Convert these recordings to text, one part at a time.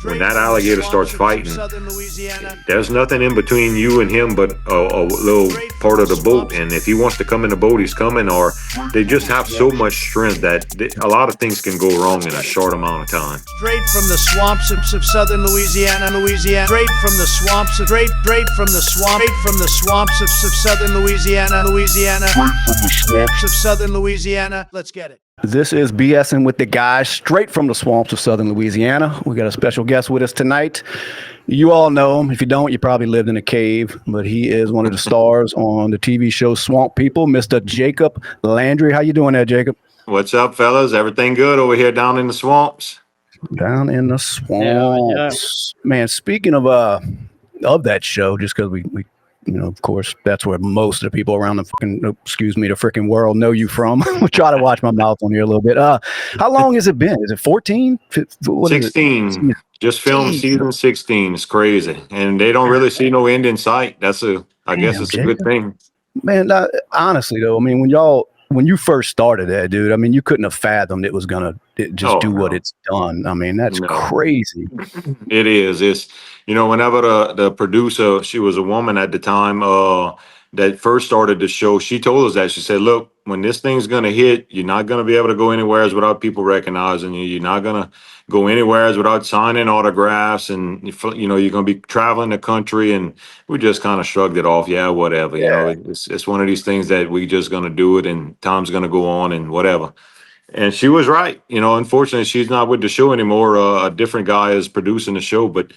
when that alligator starts fighting, there's nothing in between you and him but a little part of the boat. And if he wants to come in the boat, he's coming. Or they just have so much strength that a lot of things can go wrong in a short amount of time. Straight from the swamps of southern Louisiana. Straight from the swamps, straight from the swamps of southern Louisiana. Straight from the swamps of southern Louisiana. Let's get it. This is B.S.ing with the guys straight from the swamps of southern Louisiana. We got a special guest with us tonight. You all know him. If you don't, you probably lived in a cave, but he is one of the stars on the TV show Swamp People, Mr. Jacob Landry. How you doing there, Jacob? What's up, fellas? Everything good over here down in the swamps? Down in the swamps. Yeah. Man, speaking of that show, just because we of course, that's where most of the people around the freaking world know you from. We'll try to watch my mouth on here a little bit. How long has it been? Is it 14? 16. Just filmed season 16. It's crazy. And they don't really see no end in sight. I guess it's a good thing. Man, honestly, though, I mean, when you first started that, dude, I mean, you couldn't have fathomed it was going to just do what it's done. I mean, that's crazy. It is. It's, whenever the producer, she was a woman at the time that first started the show, she told us that. She said, look, when this thing's going to hit, you're not going to be able to go anywhere without people recognizing you. You're not going to go anywhere without signing autographs. And, you're going to be traveling the country. And we just kind of shrugged it off. Yeah, whatever. Yeah. It's one of these things that we just going to do it and time's going to go on and whatever. And she was right. Unfortunately, she's not with the show anymore. A different guy is producing the show, but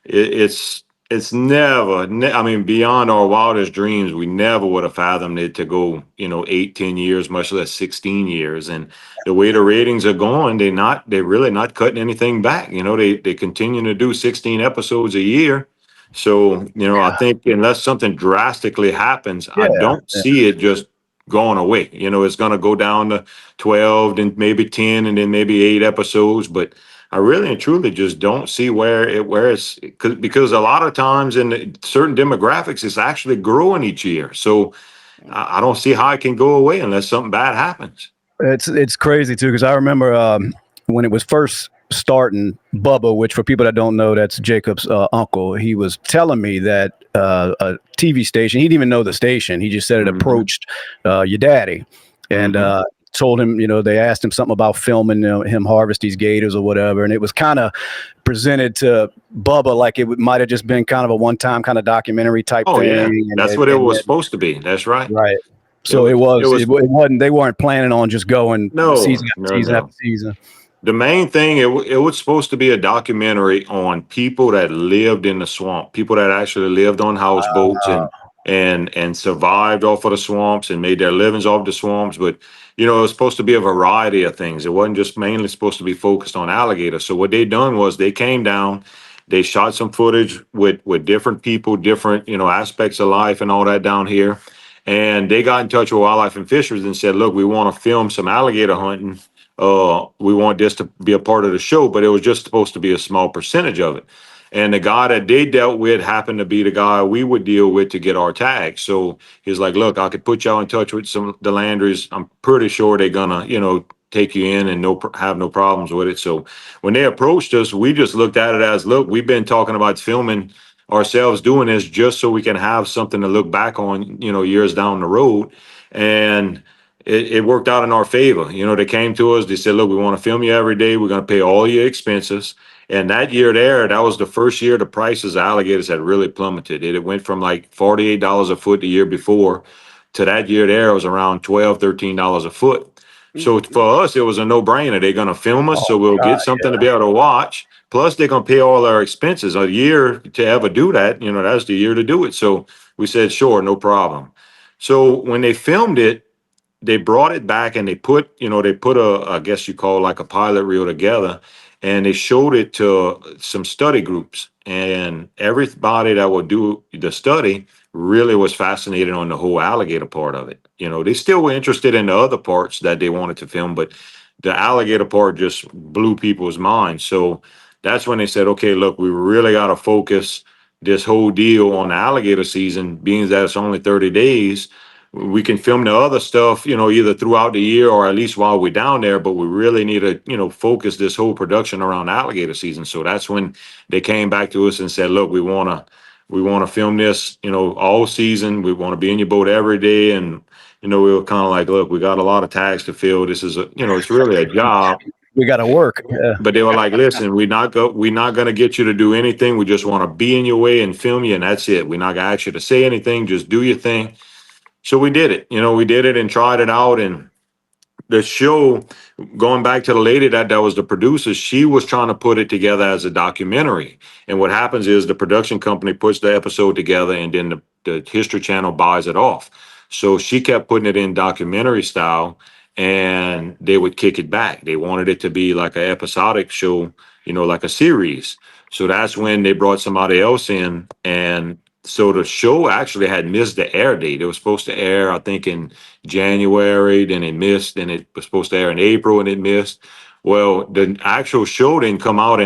it's never, I mean, beyond our wildest dreams, we never would have fathomed it to go, 8-10 years, much less 16 years. And the way the ratings are going, they're really not cutting anything back. They continue to do 16 episodes a year. So, I think unless something drastically happens, I don't see it just going away. It's going to go down to 12 and maybe 10 and then maybe 8 episodes. But I really and truly just don't see where it's because a lot of times in certain demographics, it's actually growing each year. So I don't see how it can go away unless something bad happens. It's crazy too, because I remember when it was first starting, Bubba, which for people that don't know, that's Jacob's uncle. He was telling me that a TV station, he didn't even know the station. He just said it approached your daddy and told him, they asked him something about filming him harvest these gators or whatever. And it was kind of presented to Bubba like it might have just been kind of a one-time kind of documentary type thing. Yeah. And that's what it was supposed to be. That's right. Right. So it wasn't, they weren't planning on just going season after season. The main thing, it was supposed to be a documentary on people that lived in the swamp, people that actually lived on houseboats and survived off of the swamps and made their livings off the swamps. But, it was supposed to be a variety of things. It wasn't just mainly supposed to be focused on alligators. So what they done was they came down, they shot some footage with different people, different, aspects of life and all that down here. And they got in touch with Wildlife and Fisheries and said, look, we want to film some alligator hunting. We want this to be a part of the show, but it was just supposed to be a small percentage of it. And the guy that they dealt with happened to be the guy we would deal with to get our tags. So he's like, look, I could put y'all in touch with some of the Landrys. I'm pretty sure they're gonna, take you in and have no problems with it. So when they approached us, we just looked at it as, look, we've been talking about filming ourselves doing this just so we can have something to look back on, years down the road. And it worked out in our favor. They came to us, they said, look, we want to film you every day. We're going to pay all your expenses. And that year that was the first year the prices of alligators had really plummeted. It went from like $48 a foot the year before to that year it was around $12, $13 a foot. So for us, it was a no-brainer. They're going to film us, so we'll get something to be able to watch. Plus, they're going to pay all our expenses. A year to ever do that, that's the year to do it. So we said, sure, no problem. So when they filmed it, they brought it back and they put I guess you call like a pilot reel together, and they showed it to some study groups. And everybody that would do the study really was fascinated on the whole alligator part of it. They still were interested in the other parts that they wanted to film, but the alligator part just blew people's minds. So that's when they said, okay, look, we really got to focus this whole deal on the alligator season, being that it's only 30 days. we can film the other stuff, either throughout the year or at least while we're down there, but we really need to, focus this whole production around alligator season. So that's when they came back to us and said, look, we want to film this, all season. We want to be in your boat every day. And, we were kind of like, look, we got a lot of tags to fill. This is it's really a job. We got to work. Yeah. But they were like, listen, we're not going to get you to do anything. We just want to be in your way and film you. And that's it. We're not going to ask you to say anything. Just do your thing. So we did it, we did it and tried it out. And the show, going back to the lady that was the producer, she was trying to put it together as a documentary. And what happens is the production company puts the episode together and then the History Channel buys it off. So she kept putting it in documentary style and they would kick it back. They wanted it to be like an episodic show, like a series. So that's when they brought somebody else in. And so the show actually had missed the air date. It was supposed to air, I think, in January, then it missed, then it was supposed to air in April and it missed. Well, the actual show didn't come out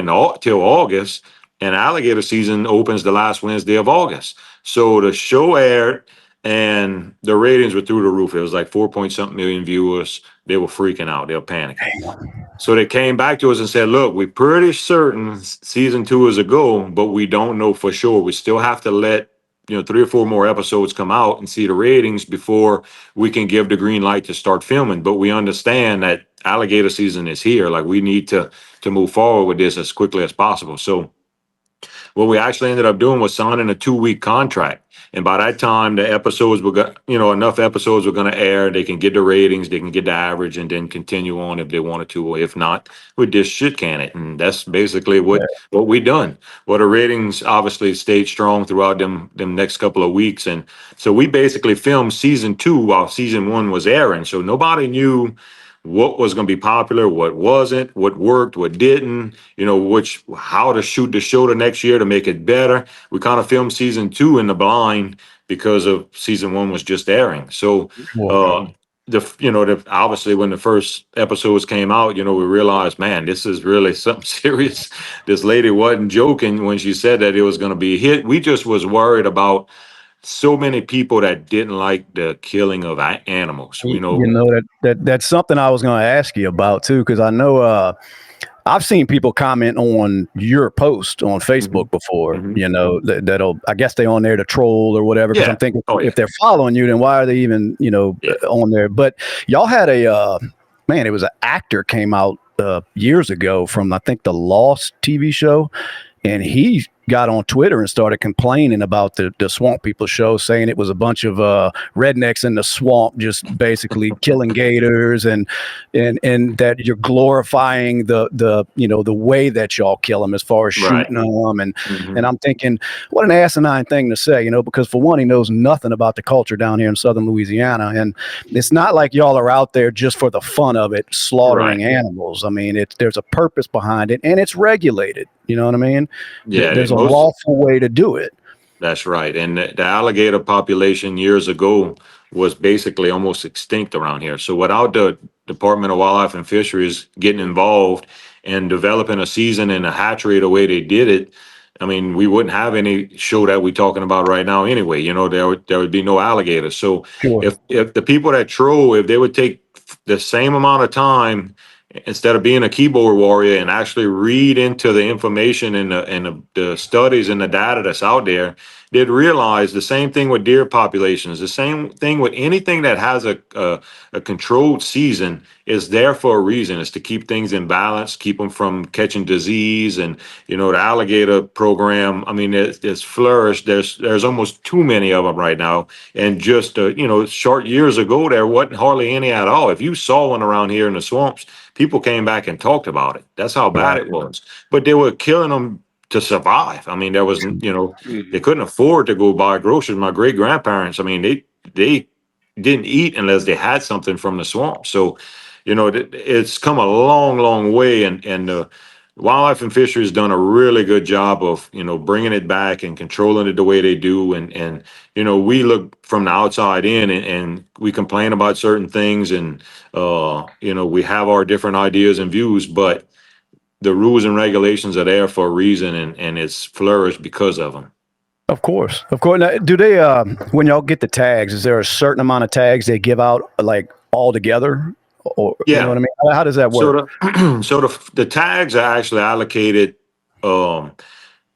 till August, and alligator season opens the last Wednesday of August. So the show aired and the ratings were through the roof. It was like 4-point-something million viewers. They were freaking out. They were panicking. So they came back to us and said, look, we're pretty certain season 2 is a go, but we don't know for sure. We still have to let 3 or 4 more episodes come out and see the ratings before we can give the green light to start filming. But we understand that alligator season is here. Like, we need to move forward with this as quickly as possible. So what we actually ended up doing was signing a 2-week contract. And by that time, the episodes were enough episodes were going to air. They can get the ratings, they can get the average, and then continue on if they wanted to. Or if not, we just shit can it. And that's basically what we done. Well, the ratings obviously stayed strong throughout them next couple of weeks. And so we basically filmed season 2 while season 1 was airing. So nobody knew what was going to be popular, what wasn't, what worked, what didn't, how to shoot the show the next year to make it better. We kind of filmed season 2 in the blind because of season 1 was just airing. So, obviously when the first episodes came out, we realized, man, this is really something serious. This lady wasn't joking when she said that it was going to be a hit. We just was worried about so many people that didn't like the killing of animals. That's something I was going to ask you about too, because I know I've seen people comment on your post on Facebook before. That'll, I guess they on there to troll or whatever. Because I'm thinking, if they're following you, then why are they even on there? But y'all had it was an actor came out years ago from, I think, the Lost TV show, and he got on Twitter and started complaining about the Swamp People show, saying it was a bunch of rednecks in the swamp just basically killing gators, and that you're glorifying the way that y'all kill them as far as shooting them. And I'm thinking, what an asinine thing to say, because for one, he knows nothing about the culture down here in southern Louisiana. And it's not like y'all are out there just for the fun of it, slaughtering animals. I mean, there's a purpose behind it, and it's regulated. You know what I mean? Yeah, there's a lawful way to do it. That's right. And the alligator population years ago was basically almost extinct around here. So without the Department of Wildlife and Fisheries getting involved and developing a season and a hatchery the way they did it, I mean, we wouldn't have any show that we're talking about right now anyway. There would be no alligators. So if the people that troll, if they would take the same amount of time instead of being a keyboard warrior and actually read into the information and the studies and the data that's out there, they'd realize the same thing with deer populations, the same thing with anything that has a controlled season is there for a reason. It's to keep things in balance, keep them from catching disease. And, the alligator program, I mean, it's flourished. There's almost too many of them right now. And just, short years ago, there wasn't hardly any at all. If you saw one around here in the swamps, people came back and talked about it. That's how bad it was. But they were killing them to survive. I mean, there was, they couldn't afford to go buy groceries. My great grandparents, I mean, they didn't eat unless they had something from the swamp. So, it's come a long, long way. And Wildlife and Fisheries has done a really good job of, bringing it back and controlling it the way they do. And we look from the outside in and we complain about certain things and, we have our different ideas and views, but the rules and regulations are there for a reason, and it's flourished because of them. Of course, of course. Now, do they, when y'all get the tags, is there a certain amount of tags they give out, like all together, or you know Yeah. what I mean? How does that work? So the tags are actually allocated um,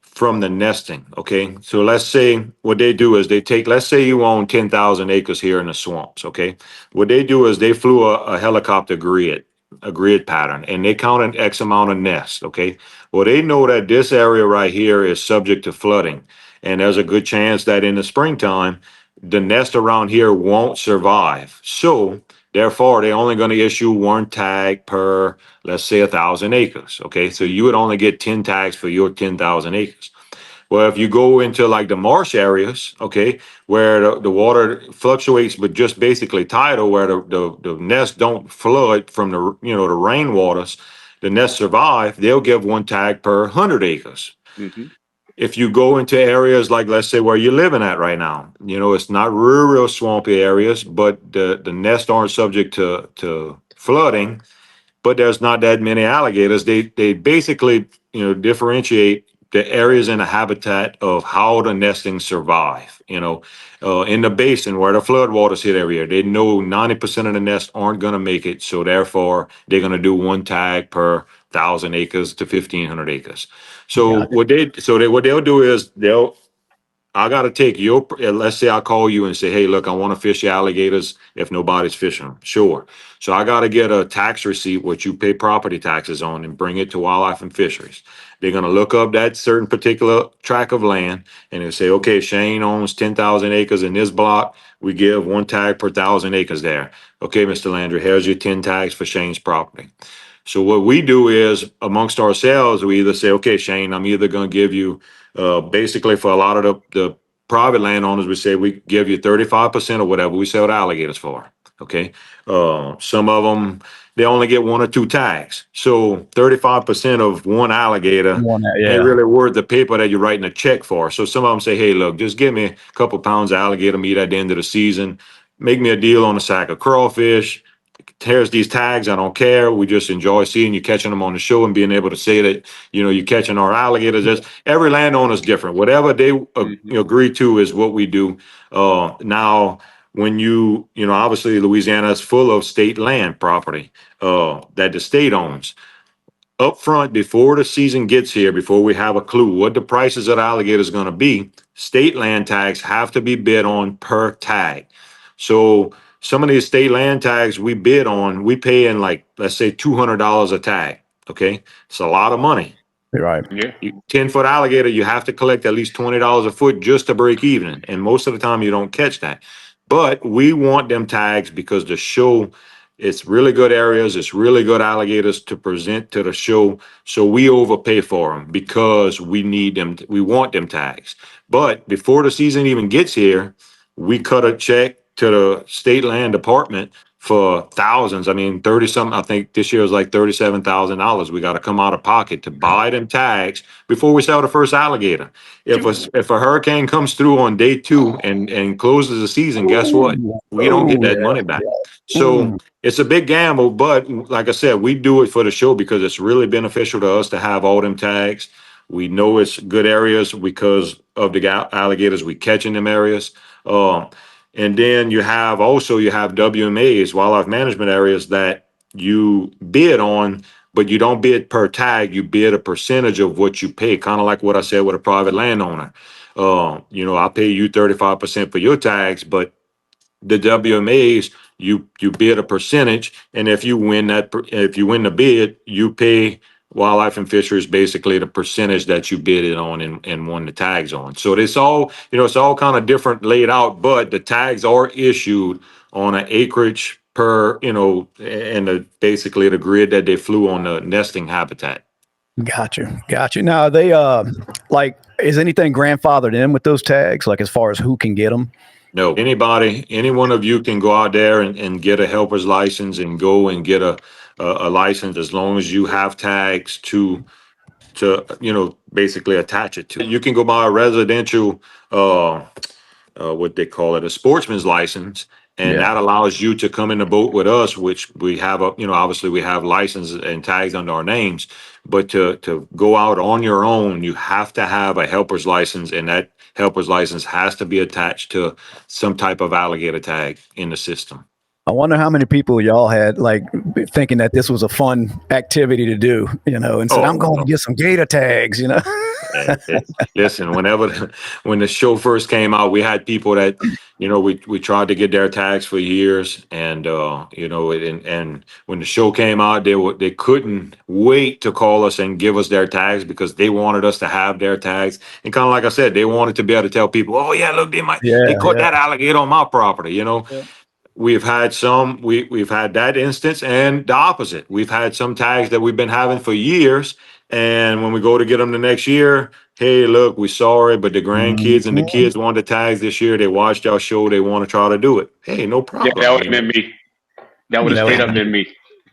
from the nesting. Okay. So let's say what they do is they take, let's say you own 10,000 acres here in the swamps. Okay. What they do is they flew a helicopter a grid pattern, and they counted X amount of nests. Okay. Well, they know that this area right here is subject to flooding. And there's a good chance that in the springtime, the nest around here won't survive. So therefore, they're only going to issue one tag per, let's say, 1,000 acres. Okay, so you would only get 10 tags for your 10,000 acres. Well, if you go into like the marsh areas, okay, where the water fluctuates, but just basically tidal, where the nests don't flood from the rainwaters, the nests survive. They'll give one tag per 100 acres. Mm-hmm. If you go into areas like, let's say, where you're living at right now, it's not real swampy areas, but the nests aren't subject to flooding, but there's not that many alligators. They basically, differentiate the areas in the habitat of how the nesting survive. In the basin where the floodwaters hit every year, they know 90% of the nests aren't going to make it, so therefore they're going to do one tag per 1,000 acres to 1,500 acres. So Gotcha. what they'll do is I got to take your, let's say I call you and say, hey, look, I want to fish alligators if nobody's fishing them. Sure. So I got to get a tax receipt, which you pay property taxes on, and bring it to Wildlife and Fisheries. They're going to look up that certain particular tract of land, and they'll say, okay, Shane owns 10,000 acres in this block. We give one tag per 1,000 acres there. Okay, Mr. Landry, here's your 10 tags for Shane's property. So what we do is amongst ourselves, we either say, okay, Shane, I'm either going to give you, basically for a lot of the private landowners, we say we give you 35% of whatever we sell the alligators for. Okay. Some of them, they only get one or two tags. So 35% of one alligator ain't really worth the paper that you're writing a check for. So some of them say, hey, look, just give me a couple pounds of alligator meat at the end of the season. Make me a deal on a sack of crawfish. Here's these tags. I don't care. We just enjoy seeing you catching them on the show and being able to say that, you're catching our alligators. Every landowner is different. Whatever they agree to is what we do. Now, when obviously Louisiana is full of state land property that the state owns. Up front, before the season gets here, before we have a clue what the prices of the alligator is going to be, state land tags have to be bid on per tag. So some of these state land tags we bid on, we pay in like, let's say $200 a tag. Okay. It's a lot of money. Right. Yeah. 10-foot alligator, you have to collect at least $20 a foot just to break even. And most of the time you don't catch that. But we want them tags because the show, it's really good areas. It's really good alligators to present to the show. So we overpay for them because we need them. We want them tags. But before the season even gets here, we cut a check to the state land department for thousands. I mean, 30 something, I think this year was like $37,000. We got to come out of pocket to buy them tags before we sell the first alligator. If a hurricane comes through on day 2 and closes the season, guess what? We don't get that money back. So it's a big gamble, but like I said, we do it for the show because it's really beneficial to us to have all them tags. We know it's good areas because of the alligators we catch in them areas. And then you have WMAs, wildlife management areas, that you bid on, but you don't bid per tag. You bid a percentage of what you pay, kind of like what I said with a private landowner. I pay you 35% for your tags, but the WMAs, you bid a percentage, and if you win the bid, you pay Wildlife and Fisheries basically the percentage that you bid it on and won the tags on. So it's all kind of different laid out, but the tags are issued on an acreage per, and basically the grid that they flew on the nesting habitat. Gotcha. Now they is anything grandfathered in with those tags? Like as far as who can get them? No, any one of you can go out there and get a helper's license and go and get a license as long as you have tags to basically attach it to. You can go buy a residential, what they call it, a sportsman's license, and that allows you to come in the boat with us, which we have obviously we have licenses and tags under our names, but to go out on your own, you have to have a helper's license, and that helper's license has to be attached to some type of alligator tag in the system. I wonder how many people y'all had like thinking that this was a fun activity to do, and said, I'm going to get some gator tags, Listen, when the show first came out, we had people that, we tried to get their tags for years, and and when the show came out, they couldn't wait to call us and give us their tags because they wanted us to have their tags, and kind of like I said, they wanted to be able to tell people, oh yeah, look, they caught that alligator on my property, Yeah. We've had we've had that instance and the opposite. We've had some tags that we've been having for years. And when we go to get them the next year, hey, look, we're sorry, but the grandkids and the kids want the tags this year. They watched our show. They want to try to do it. Hey, no problem. Yeah, that would have been me. That would have straight up been me.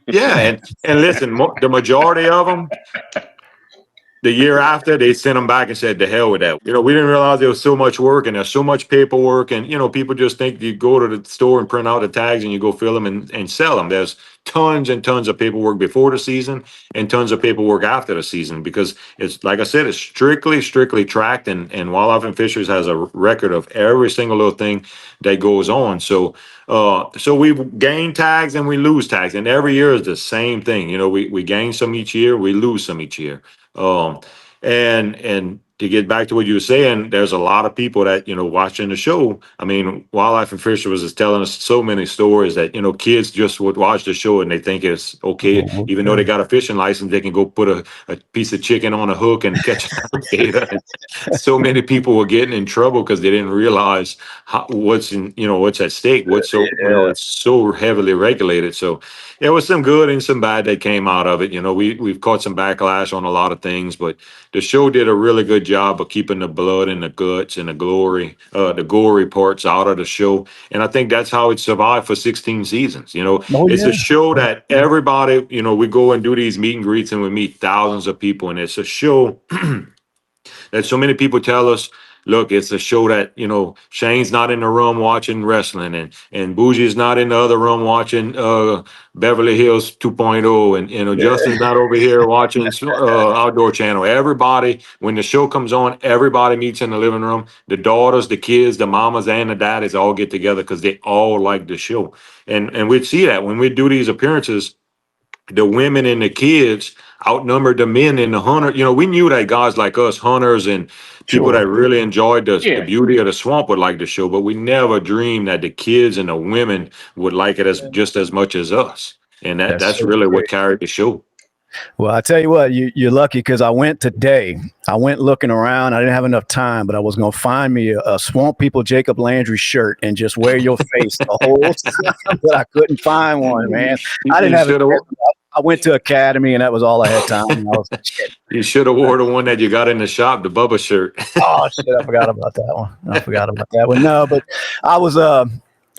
Yeah. And listen, the majority of them, the year after, they sent them back and said, "The hell with that." We didn't realize there was so much work and there's so much paperwork. And, people just think you go to the store and print out the tags and you go fill them and sell them. There's tons and tons of paperwork before the season and tons of paperwork after the season because it's, like I said, it's strictly tracked. And Wildlife and Fisheries has a record of every single little thing that goes on. So we gain tags and we lose tags. And every year is the same thing. We gain some each year, we lose some each year. And to get back to what you were saying, there's a lot of people that, watching the show. I mean, Wildlife and Fisheries is telling us so many stories that, kids just would watch the show and they think it's okay. Even though they got a fishing license, they can go put a piece of chicken on a hook and catch an alligator. So many people were getting in trouble because they didn't realize what's at stake. It's so heavily regulated. So there was some good and some bad that came out of it. We've caught some backlash on a lot of things, but the show did a really good job of keeping the blood and the guts and the gory parts out of the show. And I think that's how it survived for 16 seasons. It's a show that everybody, we go and do these meet and greets and we meet thousands of people. And it's a show that so many people tell us, look, it's a show that, Shane's not in the room watching wrestling and Bougie's not in the other room watching Beverly Hills 2.0 and Justin's not over here watching Outdoor Channel. Everybody, when the show comes on, everybody meets in the living room. The daughters, the kids, the mamas, and the daddies all get together because they all like the show. And we'd see that when we do these appearances, the women and the kids outnumbered the men and the hunter. We knew that guys like us, hunters and people that really enjoyed the beauty of the swamp would like the show, but we never dreamed that the kids and the women would like it just as much as us. And that's so really great. What carried the show. Well, I tell you what, you're lucky because I went today. I went looking around. I didn't have enough time, but I was going to find me a Swamp People Jacob Landry shirt and just wear your face the whole time, but I couldn't find one, man. I didn't have it. I went to Academy, and that was all I had time. You should have wore the one that you got in the shop, the Bubba shirt. Oh, shit, I forgot about that one. No, but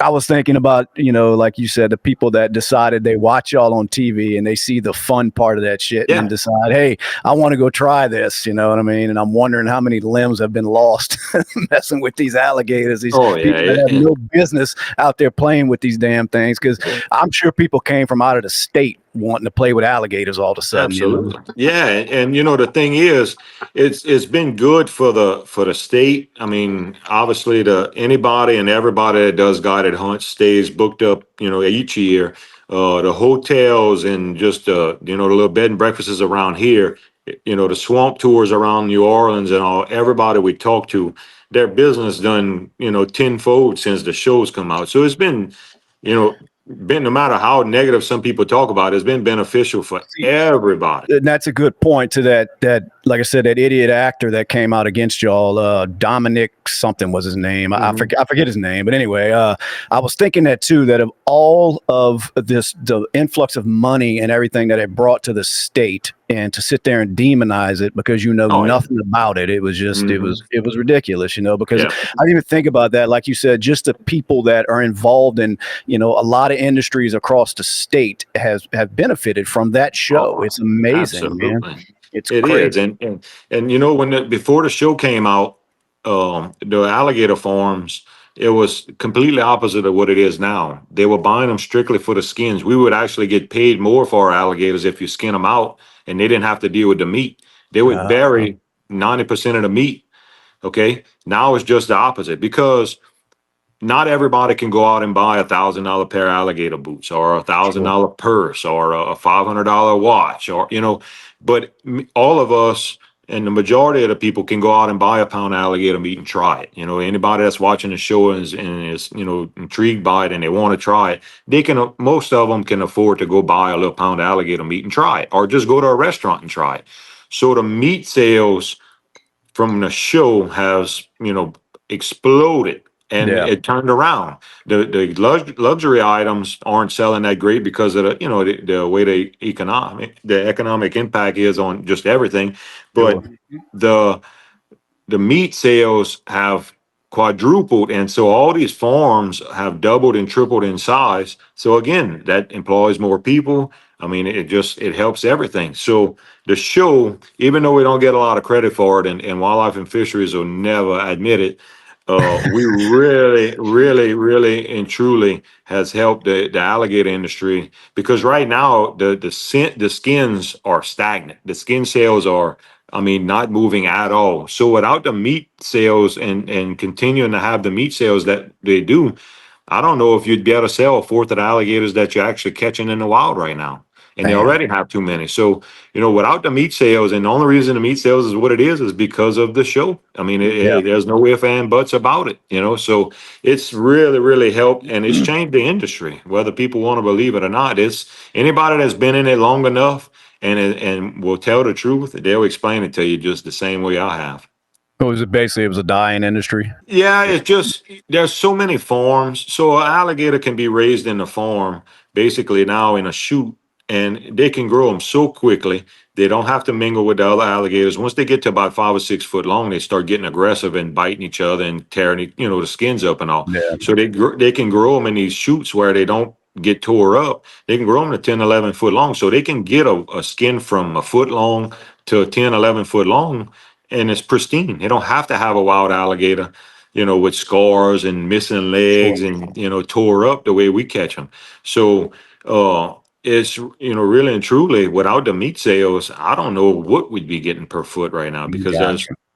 I was thinking about, like you said, the people that decided they watch y'all on TV and they see the fun part of that shit and decide, hey, I want to go try this. You know what I mean? And I'm wondering how many limbs have been lost messing with these alligators. These people that have no business out there playing with these damn things. Because I'm sure people came from out of the state wanting to play with alligators all of a sudden. Absolutely. Yeah. And the thing is, it's been good for the state. I mean, obviously anybody and everybody that does guided hunts stays booked up, each year. The hotels and just the little bed and breakfasts around here, the swamp tours around New Orleans and all, everybody we talk to, their business done, tenfold since the shows come out. So it's been, no matter how negative some people talk about it, it's been beneficial for everybody. And that's a good point to that, like I said, that idiot actor that came out against y'all, Dominic something was his name. Mm-hmm. I forget his name, but anyway, I was thinking that too, that of all of the influx of money and everything that it brought to the state, and to sit there and demonize it because nothing about it. It was just it was ridiculous, because I didn't even think about that. Like you said, just the people that are involved in, a lot of industries across the state have benefited from that show. It's amazing, absolutely. Man. It is. And before the show came out, the alligator farms, it was completely opposite of what it is now. They were buying them strictly for the skins. We would actually get paid more for our alligators if you skin them out, and they didn't have to deal with the meat. They would bury 90% of the meat. Okay. Now it's just the opposite, because not everybody can go out and buy $1,000 pair of alligator boots, or $1,000 purse, or a $500 watch, or, but all of us and the majority of the people can go out and buy a pound of alligator meat and try it. Anybody that's watching the show is intrigued by it and they want to try it, most of them can afford to go buy a little pound of alligator meat and try it, or just go to a restaurant and try it. So the meat sales from the show has, exploded, and it turned around. The luxury items aren't selling that great because of the way the economic impact is on just everything. But the meat sales have quadrupled, and so all these farms have doubled and tripled in size. So again, that employs more people. I mean, it helps everything. So the show, even though we don't get a lot of credit for it, and Wildlife and Fisheries will never admit it, we really, really, really and truly has helped the alligator industry, because right now the skins are stagnant. The skin sales are, not moving at all. So without the meat sales and continuing to have the meat sales that they do, I don't know if you'd be able to sell a fourth of the alligators that you're actually catching in the wild right now. And they already have too many. So, without the meat sales, and the only reason the meat sales is what it is because of the show. There's no ifs and buts about it, So it's really, really helped, and it's changed the industry, whether people want to believe it or not. It's anybody that's been in it long enough and will tell the truth, they'll explain it to you just the same way I have. So it was a dying industry? Yeah, it's just there's so many farms. So an alligator can be raised in a farm, basically now in a chute, and they can grow them so quickly. They don't have to mingle with the other alligators. Once they get to about 5 or 6 foot long, they start getting aggressive and biting each other and tearing, the skins up and all. Yeah. So they can grow them in these chutes where they don't get tore up. They can grow them to 10, 11 foot long. So they can get a skin from a foot long to 10, 11 foot long, and it's pristine. They don't have to have a wild alligator, with scars and missing legs and, tore up the way we catch them. So, it's, really and truly, without the meat sales, I don't know what we'd be getting per foot right now, because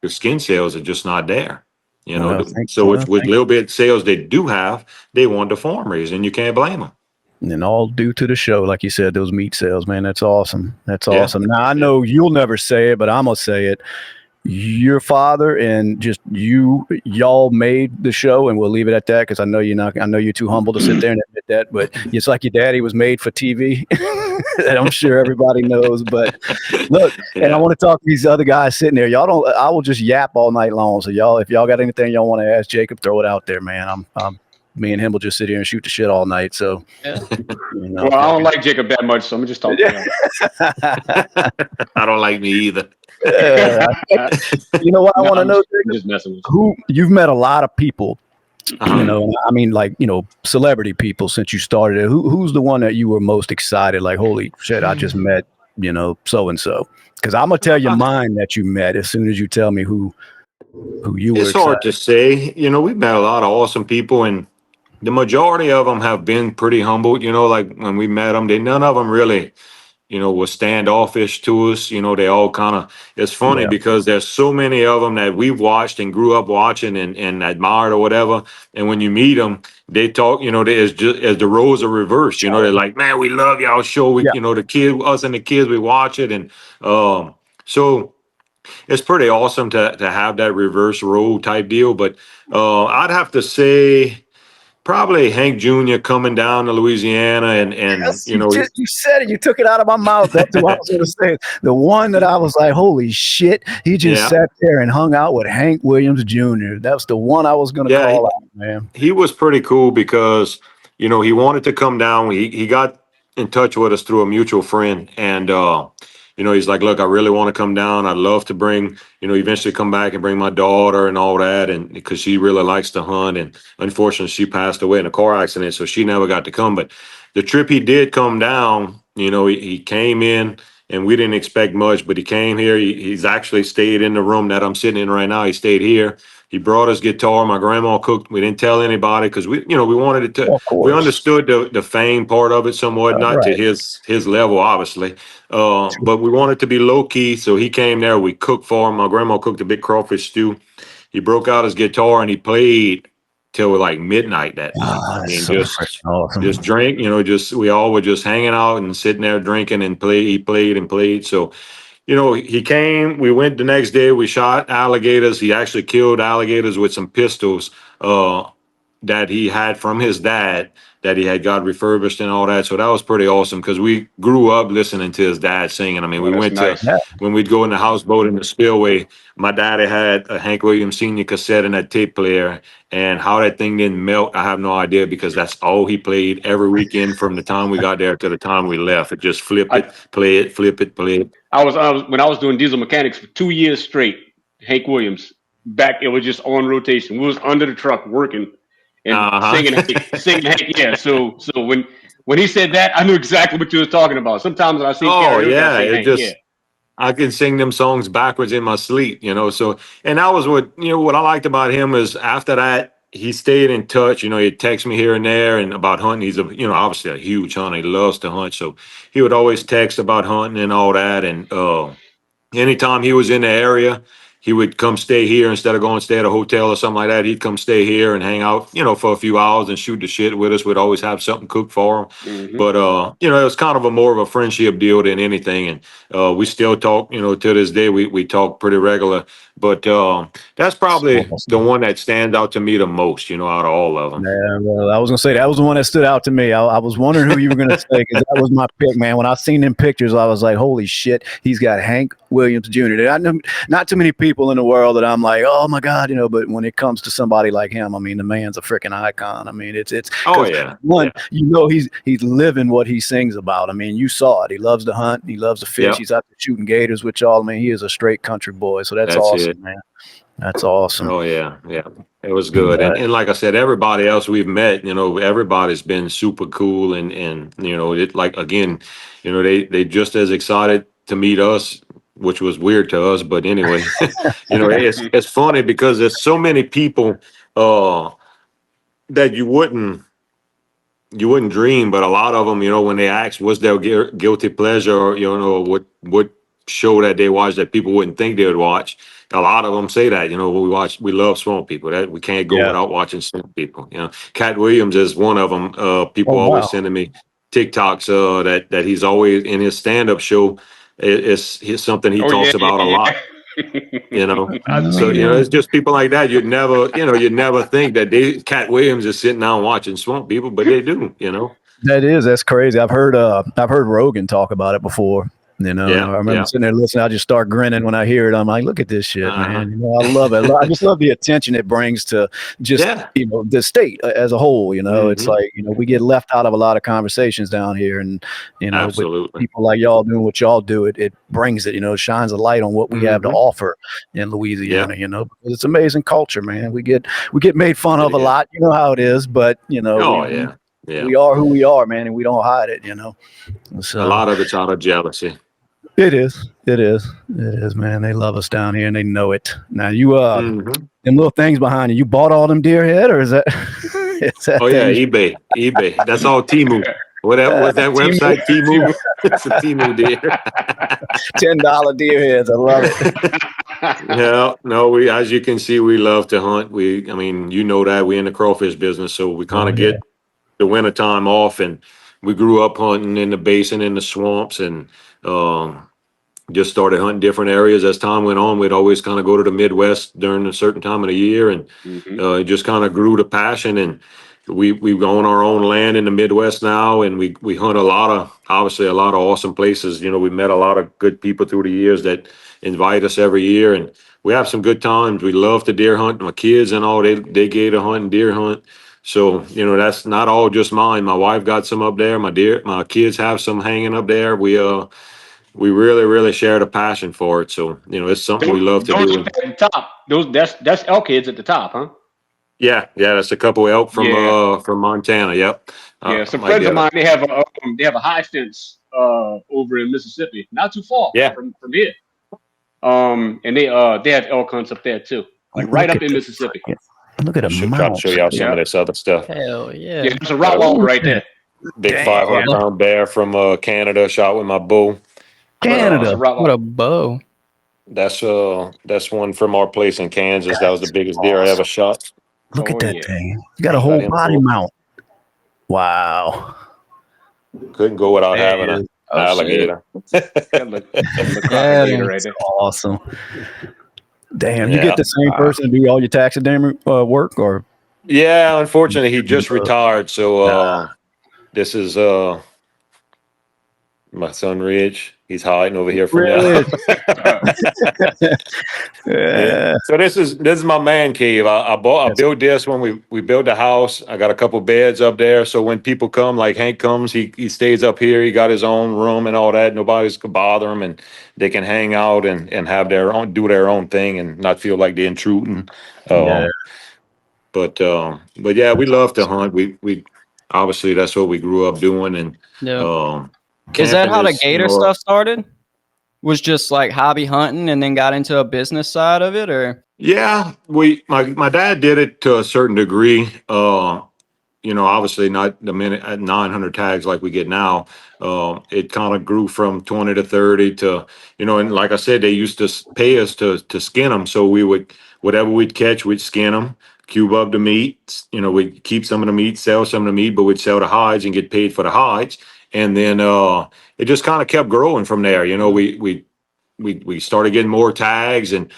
the skin sales are just not there. With little bit sales they do have, they want the farm raised, and you can't blame them. And all due to the show, like you said, those meat sales, man. That's awesome. That's awesome. Now, I know you'll never say it, but I'm going to say it. Your father and just y'all made the show, and we'll leave it at that, because I know you're too humble to sit there and admit that, but it's like your daddy was made for TV. And I'm sure everybody knows. But look, and I want to talk to these other guys sitting there. I will just yap all night long. So if y'all got anything y'all want to ask Jacob, throw it out there, man. Me and him will just sit here and shoot the shit all night. So, Well, I don't like Jacob that much, so I'm just talking. I don't like me either. You know what I want to know? Just messing with who you've met a lot of people, celebrity people since you started it. Who's the one that you were most excited? Like, holy shit, I just met, so and so. Because I'm gonna tell you mine that you met as soon as you tell me who you were. It's hard to say. We've met a lot of awesome people, and the majority of them have been pretty humble. Like when we met them, none of them really, was standoffish to us. They all kind of, it's funny because there's so many of them that we've watched and grew up watching and admired or whatever. And when you meet them, they talk, as the roles are reversed. They're like, man, we love y'all show. Us and the kids, we watch it. And so it's pretty awesome to have that reverse role type deal. But I'd have to say, probably Hank Jr. coming down to Louisiana and yes, you said it. You took it out of my mouth. That's what I was going to say. The one that I was like, holy shit. He just sat there and hung out with Hank Williams Jr. That's the one I was going to call out, man. He was pretty cool because, he wanted to come down. He got in touch with us through a mutual friend. And, he's like, look, I really want to come down. I'd love to bring, eventually come back and bring my daughter and all that. And because she really likes to hunt. And unfortunately, she passed away in a car accident, so she never got to come. But the trip he did come down, he came in, and we didn't expect much, but he came here. He's actually stayed in the room that I'm sitting in right now. He stayed here. He brought his guitar. My grandma cooked. We didn't tell anybody because we wanted it to. Of We course. understood the fame part of it somewhat, not to Right. his level, obviously, but we wanted to be low key. So he came there. We cooked for him. My grandma cooked a big crawfish stew. He broke out his guitar and he played till like midnight that night. I That's mean, so freaking awesome. just drink. We all were just hanging out and sitting there drinking and play. He played and played. So he came, we went the next day, we shot alligators. He actually killed alligators with some pistols that he had from his dad that he had got refurbished and all that. So that was pretty awesome because we grew up listening to his dad singing. I mean, we went nice. when we'd go in the houseboat in the spillway, my daddy had a Hank Williams Sr. cassette and that tape player, and how that thing didn't melt, I have no idea because that's all he played every weekend from the time we got there to the time we left. It just flip it, play it, flip it, play it. I was when I was doing diesel mechanics for 2 years straight, Hank Williams, it was just on rotation. We was under the truck working and singing Hank. Yeah. So when he said that, I knew exactly what you was talking about. Sometimes when I sing karaoke, I sing Hank. I can sing them songs backwards in my sleep, So, and that was what I liked about him is after that, he stayed in touch. He'd text me here and there and about hunting. He's obviously a huge hunter. He loves to hunt. So he would always text about hunting and all that. And anytime he was in the area, he would come stay here instead of going stay at a hotel or something like that. He'd come stay here and hang out, for a few hours and shoot the shit with us. We'd always have something cooked for him. Mm-hmm. But, it was kind of more of a friendship deal than anything. And we still talk, to this day, we talk pretty regular. But that's probably the one that stands out to me the most, out of all of them. Yeah, well, I was going to say that was the one that stood out to me. I was wondering who you were going to say because that was my pick, man. When I seen them pictures, I was like, holy shit, he's got Hank Williams Jr. I know not too many people in the world that I'm like, oh my God, but when it comes to somebody like him, I mean, the man's a freaking icon. I mean, it's he's living what he sings about. I mean, you saw it. He loves to hunt. He loves to fish. Yep. He's out there shooting gators with y'all. I mean, he is a straight country boy. So that's awesome, man. That's awesome. Oh yeah. It was good. And like I said, everybody else we've met, everybody's been super cool and it like again, they just as excited to meet us, which was weird to us, but anyway, it's funny because there's so many people that you wouldn't dream, but a lot of them, when they ask what's their guilty pleasure or what show that they watch that people wouldn't think they would watch. A lot of them say that, we love Swamp People. That we can't go without watching Swamp People. Cat Williams is one of them. People always sending me TikToks that he's always in his stand-up show. It's something he talks about a lot. So it's just people like that. You'd never think that Cat Williams is sitting down watching Swamp People, but they do. That's crazy. I've heard Rogan talk about it before. I remember sitting there listening. I just start grinning when I hear it. I'm like, look at this shit, man. I love it. I just love the attention it brings to just, the state as a whole. It's like, we get left out of a lot of conversations down here. And, with people like y'all doing what y'all do, it brings it, shines a light on what we have to offer in Louisiana, because it's amazing culture, man. We get made fun of a lot. You know how it is, but, we are who we are, man, and we don't hide it, So, a lot of it's out of jealousy. It is, man. They love us down here and they know it. Now you, them little things behind you bought all them deer head, or is that? eBay. That's all Temu. Whatever was that website? Temu. It's a Temu deer. $10 deer heads. I love it. We as you can see, we love to hunt. That we're in the crawfish business, so we kind of get the winter time off, and we grew up hunting in the basin, in the swamps, and just started hunting different areas as time went on. We'd always kind of go to the Midwest during a certain time of the year, and it just kind of grew the passion. And we own our own land in the Midwest now, and we hunt a lot of awesome places. We met a lot of good people through the years that invite us every year, and we have some good times. We love to deer hunt. My kids and all, they gator hunt and deer hunt. So, that's not all just mine. My wife got some up there. My kids have some hanging up there. We really, really share the passion for it. So, it's something we love to do. At the top, that's elk heads at the top, huh? Yeah, that's a couple elk from Montana. Yep. Some friends of mine, they have a high fence over in Mississippi, not too far Yeah. from here. And they have elk hunts up there too, like right up in Mississippi. Look at a Should mouse. try to show y'all some Yeah. of this other stuff. Hell yeah. Yeah, there's a Rottweiler right there. Big Damn. 500-pound bear from Canada, shot with my bow. Canada. It's a Rottweiler. What a bow. That's one from our place in Kansas. That was the biggest deer I ever shot. Look Oh, at that yeah. thing. You got a Let whole him body pull. mount. Wow. Couldn't go without There having it an is. Oh, alligator. That look Yeah, alligator right there. Awesome. Damn, you Yeah. get the same person to do all your taxidermy work, or Yeah, unfortunately, he just retired. So this is my son Rich. He's hiding over here from Really? you. Yeah. So this is my man cave. I built this when we built the house. I got a couple beds up there, so when people come, like Hank comes, he stays up here. He got his own room and all that. Nobody's can bother him, and they can hang out and have their own, do their own thing, and not feel like they're intruding. But yeah, we love to hunt. We obviously that's what we grew up doing, and Yeah. Is that camping how the is, gator stuff started? Was just like hobby hunting and then got into a business side of it, or? Yeah, my dad did it to a certain degree. Obviously not the minute at 900 tags like we get now. It kind of grew from 20 to 30 to, and like I said, they used to pay us to skin them. So we would, whatever we'd catch, we'd skin them, cube up the meat. We'd keep some of the meat, sell some of the meat, but we'd sell the hides and get paid for the hides. And then it just kind of kept growing from there. We started getting more tags, and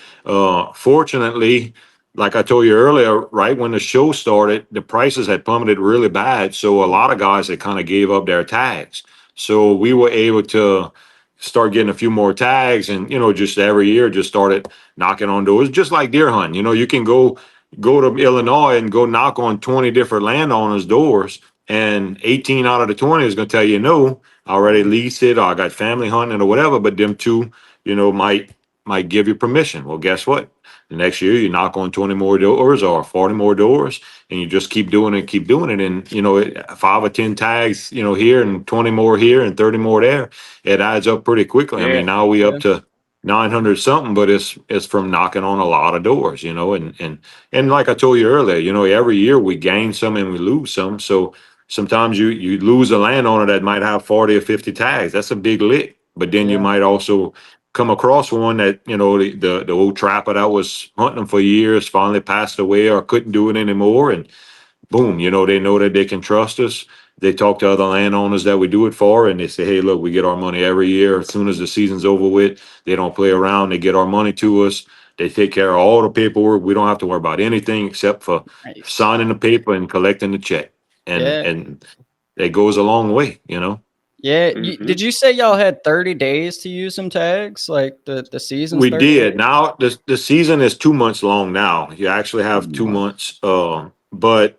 fortunately, like I told you earlier, right when the show started, the prices had plummeted really bad. So a lot of guys had kind of gave up their tags. So we were able to start getting a few more tags, and just every year just started knocking on doors, just like deer hunting. You can go to Illinois and go knock on 20 different landowners' doors, and 18 out of the 20 is going to tell you no. I already leased it, or I got family hunting or whatever. But them two, might give you permission. Well, guess what? The next year you knock on 20 more doors or 40 more doors, and you just keep doing it. And 5 or 10 tags, here, and 20 more here and 30 more there. It adds up pretty quickly. Yeah. I mean, now we up to 900 something, but it's from knocking on a lot of doors, and like I told you earlier, every year we gain some and we lose some. So sometimes you lose a landowner that might have 40 or 50 tags. That's a big lick. But then you might also come across one that, the old trapper that was hunting them for years finally passed away or couldn't do it anymore. And boom, they know that they can trust us. They talk to other landowners that we do it for, and they say, hey, look, we get our money every year. As soon as the season's over with, they don't play around. They get our money to us. They take care of all the paperwork. We don't have to worry about anything except for signing the paper and collecting the check. And it goes a long way, Yeah. Mhm. Did you say y'all had 30 days to use some tags? Like the season? We did. Now the season is 2 months long now. You actually have 2 months, but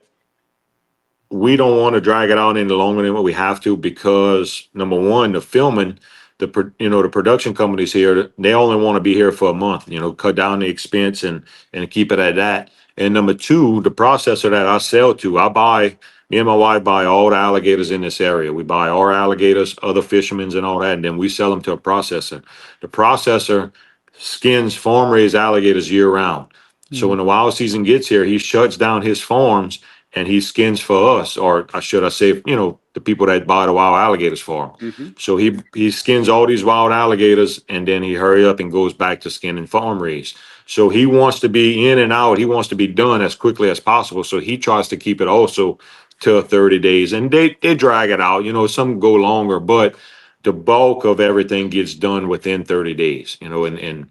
we don't want to drag it out any longer than what we have to, because number one, the filming, the production companies here, they only want to be here for a month. Cut down the expense and keep it at that. And number two, the processor that I sell to, me and my wife buy all the alligators in this area. We buy our alligators, other fishermen's and all that, and then we sell them to a processor. The processor skins farm-raised alligators year-round. So when the wild season gets here, he shuts down his farms and he skins for us, or should I say, the people that buy the wild alligators for him. Mm-hmm. So he skins all these wild alligators, and then he hurry up and goes back to skinning farm-raised. So he wants to be in and out. He wants to be done as quickly as possible. So he tries to keep it also to 30 days, and they drag it out. Some go longer, but the bulk of everything gets done within 30 days, and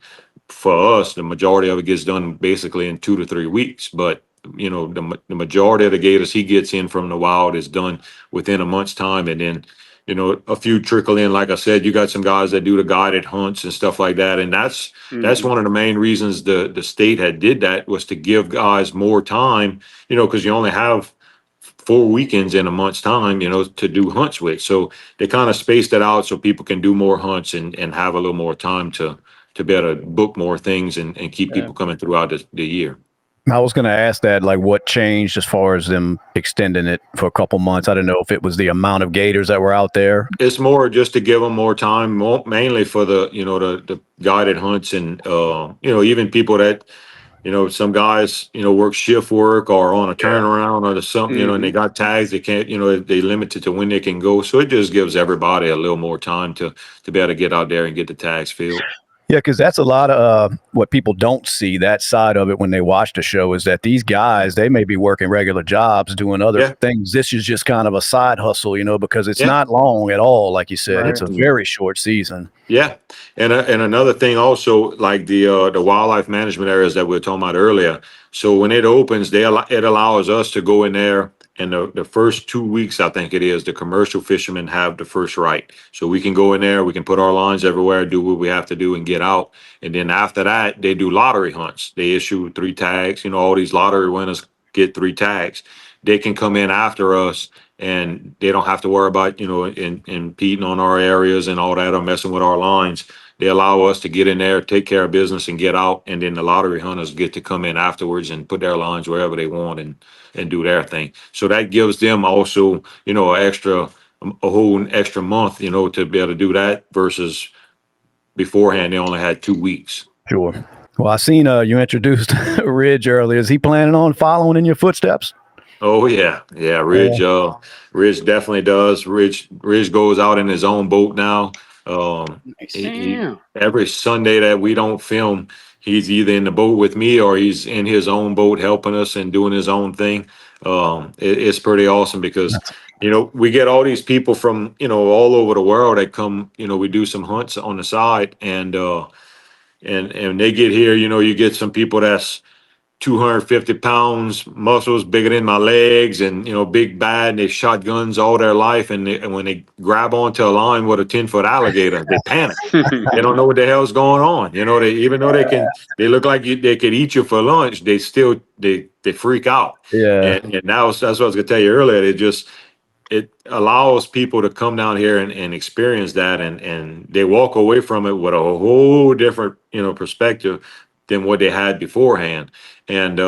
for us, the majority of it gets done basically in 2 to 3 weeks. But, the majority of the gators he gets in from the wild is done within a month's time. And then, a few trickle in. Like I said, you got some guys that do the guided hunts and stuff like that. And that's one of the main reasons the state had did that, was to give guys more time, because you only have 4 weekends in a month's time, to do hunts with. So they kind of spaced it out so people can do more hunts and have a little more time to be able to book more things and keep people coming throughout the year. I was going to ask that, like, what changed as far as them extending it for a couple months? I didn't know if it was the amount of gators that were out there. It's more just to give them more time, mainly for the guided hunts and even people that some guys work shift work or on a turnaround or something and they got tags. They can't they limit it to when they can go. So it just gives everybody a little more time to be able to get out there and get the tags filled. Yeah, because that's a lot of what people don't see, that side of it when they watch the show, is that these guys, they may be working regular jobs, doing other things. This is just kind of a side hustle, because it's not long at all. Like you said, it's a very short season. Yeah. And another thing also, like the wildlife management areas that we were talking about earlier. So when it opens, it allows us to go in there. And the first 2 weeks, I think it is, the commercial fishermen have the first right. So we can go in there, we can put our lines everywhere, do what we have to do and get out. And then after that, they do lottery hunts. They issue 3 tags. All these lottery winners get 3 tags. They can come in after us and they don't have to worry about, impeding on our areas and all that or messing with our lines. They allow us to get in there, take care of business and get out. And then the lottery hunters get to come in afterwards and put their lines wherever they want and do their thing. So that gives them also, a whole extra month, to be able to do that versus beforehand, they only had 2 weeks. Sure. Well, I seen you introduced Ridge earlier. Is he planning on following in your footsteps? Oh yeah. Ridge definitely does. Ridge goes out in his own boat now. Every Sunday that we don't film, he's either in the boat with me or he's in his own boat helping us and doing his own thing. It's pretty awesome because we get all these people from all over the world that come. We do some hunts on the side and they get here. You get some people that's 250 pounds, muscles bigger than my legs, and big bad. And they shotguns all their life, and when they grab onto a line with a 10-foot alligator, they panic. They don't know what the hell's going on. They even though they look like they could eat you for lunch, they still they freak out. Yeah, and that's what I was gonna tell you earlier. It allows people to come down here and experience that, and they walk away from it with a whole different perspective than what they had beforehand. And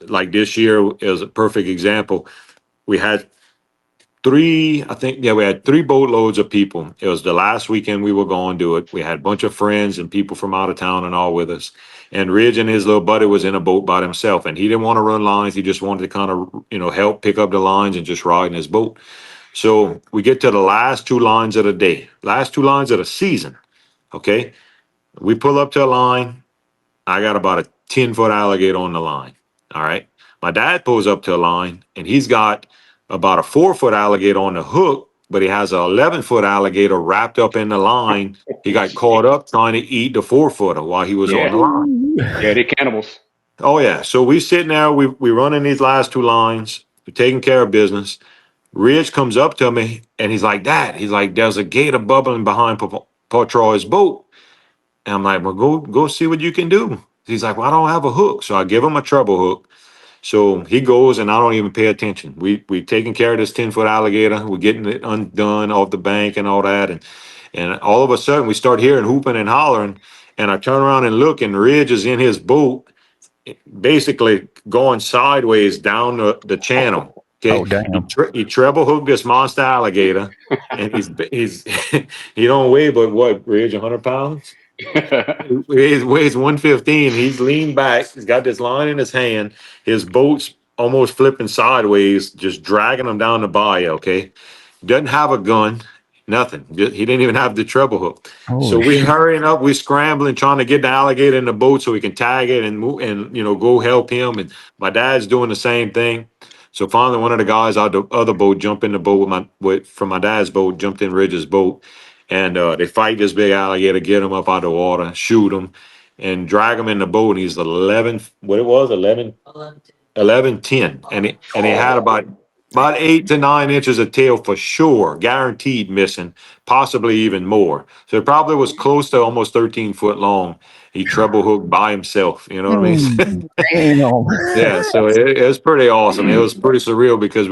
like this year is a perfect example. We had 3 boatloads of people. It was the last weekend we were going to do it. We had a bunch of friends and people from out of town and all with us. And Ridge and his little buddy was in a boat by himself, and he didn't want to run lines. He just wanted to kind of, help pick up the lines and just ride in his boat. So we get to the last 2 lines of the day, last 2 lines of the season. Okay. We pull up to a line. I got about a 10-foot alligator on the line. All right. My dad pulls up to a line and he's got about a 4-foot alligator on the hook, but he has an 11-foot alligator wrapped up in the line. He got caught up trying to eat the 4-footer while he was on the line. Yeah, they're cannibals. Oh yeah. So we sitting there, we running these last 2 lines, we're taking care of business. Ridge comes up to me and he's like, Dad, there's a gator bubbling behind Paul Troy's boat. And I'm like, well, go see what you can do. He's like, well, I don't have a hook. So I give him a treble hook. So he goes and I don't even pay attention. We taking care of this 10-foot alligator. We're getting it undone off the bank and all that. And all of a sudden we start hearing hooping and hollering. And I turn around and look and Ridge is in his boat, basically going sideways down the channel. Okay. Oh, damn. He treble hooked this monster alligator. And he's he don't weigh but what, Ridge, 100 pounds? He weighs 115. He's leaned back. He's got this line in his hand. His boat's almost flipping sideways, just dragging him down the bayou. Okay, doesn't have a gun, nothing. He didn't even have the treble hook. So we hurrying up. We scrambling, trying to get the alligator in the boat so we can tag it and move and go help him. And my dad's doing the same thing. So finally, one of the guys out the other boat jumped in the boat from my dad's boat, jumped in Ridge's boat. And they fight this big alligator, get him up out of the water, shoot him, and drag him in the boat. And he's 11, 10. And he had about 8 to 9 inches of tail for sure, guaranteed missing, possibly even more. So it probably was close to almost 13 foot long. he treble hooked by himself. You know what I mean? Damn. Yeah, so it was pretty awesome. It was pretty surreal because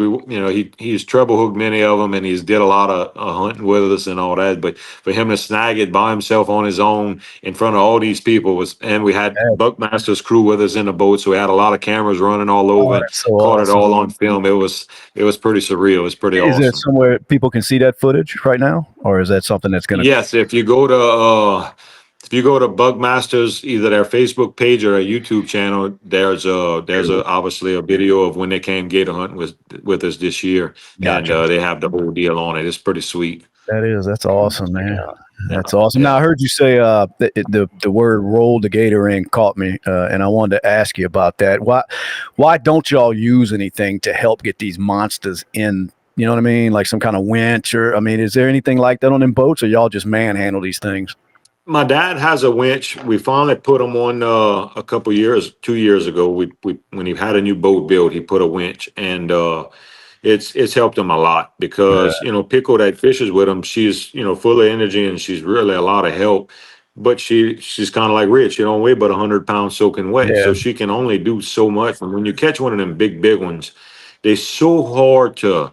he's treble hooked many of them, and he's did a lot of hunting with us and all that. But for him to snag it by himself on his own in front of all these people and we had Buckmaster's crew with us in the boat, so we had a lot of cameras running all over, That's so caught it awesome. all on film. It was pretty surreal. It was pretty Is there awesome. somewhere people can see that footage right now, or is that something that's going to? Yes, if you go to Bugmasters, either their Facebook page or their YouTube channel, there's obviously a video of when they came gator hunting with us this year, Gotcha. and they have the whole deal on it. It's pretty sweet. That's awesome, man. Yeah. That's awesome. Yeah. Now I heard you say the word "roll the gator in" caught me, and I wanted to ask you about that. Why don't y'all use anything to help get these monsters in? You know what I mean? Like some kind of winch, or is there anything like that on them boats, or y'all just manhandle these things? My dad has a winch. We finally put him on a couple years, 2 years ago. We when he had a new boat built, he put a winch, and it's helped him a lot because Pickle that fishes with him, she's full of energy and she's really a lot of help. But she's kind of like Rich. She don't weigh but 100 pounds soaking wet, so she can only do so much. And when you catch one of them big ones, they're so hard to.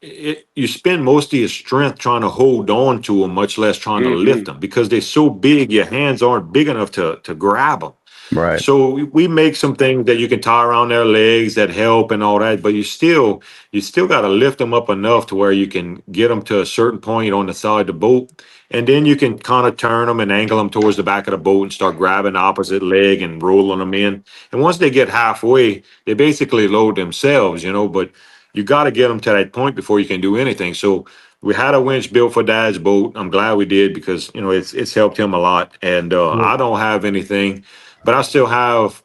You spend most of your strength trying to hold on to them, much less trying to lift them, because they're so big. Your hands aren't big enough to grab them. Right. So we make some things that you can tie around their legs that help and all that, but you still got to lift them up enough to where you can get them to a certain point on the side of the boat, and then you can kind of turn them and angle them towards the back of the boat and start grabbing the opposite leg and rolling them in. And once they get halfway, they basically load themselves, but you got to get them to that point before you can do anything. So we had a winch built for Dad's boat. I'm glad we did because it's helped him a lot. And I don't have anything, but I still have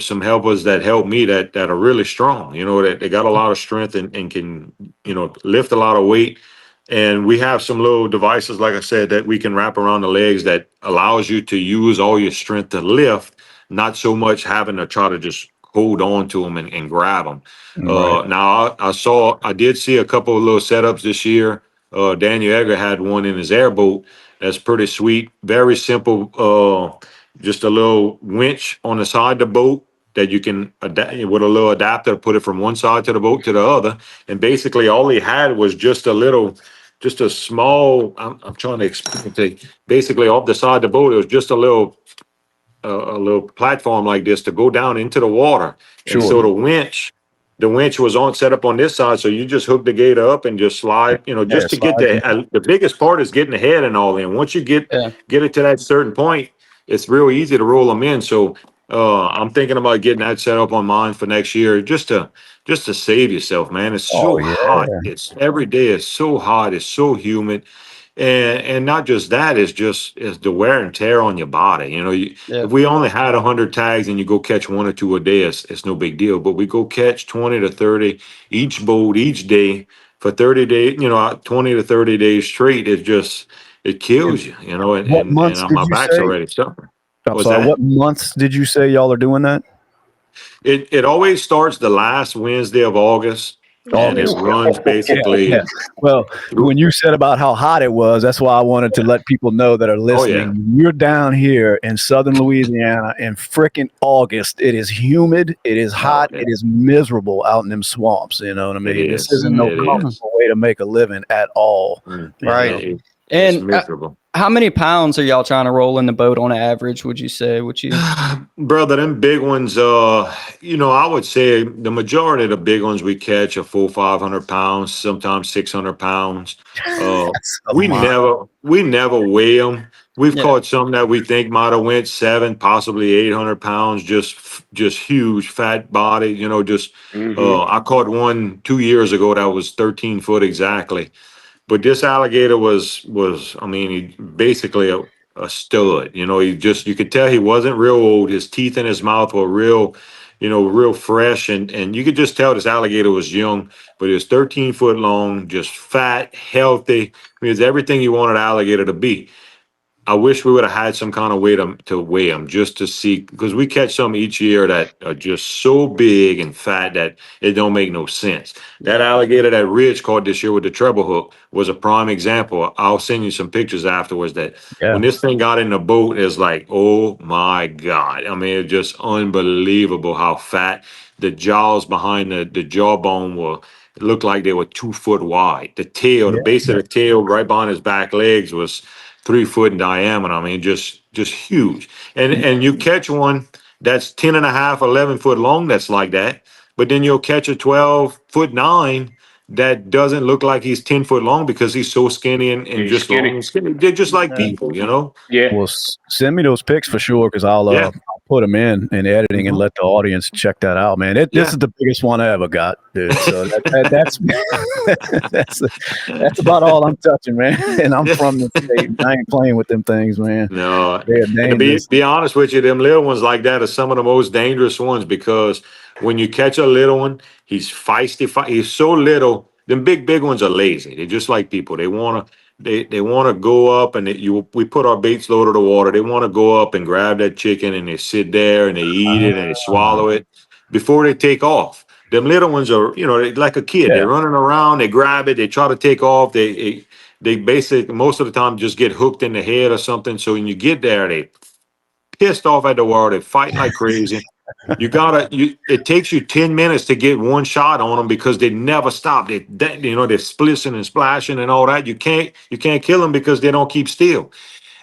some helpers that help me that are really strong. That they got a lot of strength and can lift a lot of weight. And we have some little devices, like I said, that we can wrap around the legs that allows you to use all your strength to lift, not so much having to try to just hold on to them and grab them. Right. Now I did see a couple of little setups this year. Daniel Egger had one in his airboat. That's pretty sweet. Very simple. Just a little winch on the side of the boat that you can with a little adapter, put it from one side to the boat to the other. And basically all he had was just a small, I'm trying to explain it to you. Basically off the side of the boat, it was just a little platform like this to go down into the water. Sure. And so the winch was set up on this side, so you just hook the gator up and just slide, just to get the biggest part is getting the head and all in. Once you get it to that certain point, it's real easy to roll them in. So I'm thinking about getting that set up on mine for next year, just to save yourself, man. It's so hot. It's every day. It's so hot. It's so humid. And not just that, it's the wear and tear on your body. If we only had 100 tags and you go catch 1 or 2 a day, it's no big deal. But we go catch 20 to 30 each boat each day for 30 days, 20 to 30 days straight. It kills you, and my back's already suffering. What months did you say y'all are doing that? It always starts the last Wednesday of August. And it runs basically. Well, when you said about how hot it was, that's why I wanted to let people know that are listening. You're down here in southern Louisiana in frickin' August. It is humid. It is hot. It is miserable out in them swamps. You know what I mean? This isn't no comfortable way to make a living at all. Right. And miserable. How many pounds are y'all trying to roll in the boat on average, would you say? Brother, them big ones, I would say the majority of the big ones we catch are 400-500 pounds, sometimes 600 pounds. We never weigh them. We've caught some that we think might have went 700, possibly 800 pounds, just huge, fat body, I caught one 2 years ago that was 13 foot exactly. But this alligator was he basically a stud. You could tell he wasn't real old. His teeth in his mouth were real fresh, and you could just tell this alligator was young. But he was 13 foot long, just fat, healthy. It's everything you want an alligator to be. I wish we would have had some kind of way to weigh them just to see, because we catch some each year that are just so big and fat that it don't make no sense. That alligator that Rich caught this year with the treble hook was a prime example. I'll send you some pictures afterwards that Yeah. when this thing got in the boat, it's like, oh my God. I mean, it's just unbelievable how fat. The jaws behind the jawbone were, it looked like they were 2 foot wide. The tail, the base of the tail right behind his back legs was 3 foot in diameter. I mean, just huge. And you catch one that's 10 and a half, 11 foot long that's like that, but then you'll catch a 12'9" that doesn't look like he's 10 foot long because he's so skinny and He's just long skinny. and skinny. They're just like Yeah. people, you know? Yeah. Well, send me those pics for sure, because I'll put them in editing and let the audience check that out, man. This is the biggest one I ever got, dude. So that's that's about all I'm touching, man. And I'm from the state. I ain't playing with them things, man. No, They're and to dangerous. be honest with you, them little ones like that are some of the most dangerous ones, because when you catch a little one, he's feisty. He's so little. Them big ones are lazy. They're just like people. They wanna go up and we put our baits low to the water. They want to go up and grab that chicken and they sit there and they eat it and they swallow it before they take off. Them little ones are, they're like a kid. Yeah. They're running around. They grab it. They try to take off. They basically most of the time just get hooked in the head or something. So when you get there, they pissed off at the world. They fighting like crazy. It takes you 10 minutes to get one shot on them because they never stop. They're splishing and splashing and all that. You can't kill them because they don't keep still.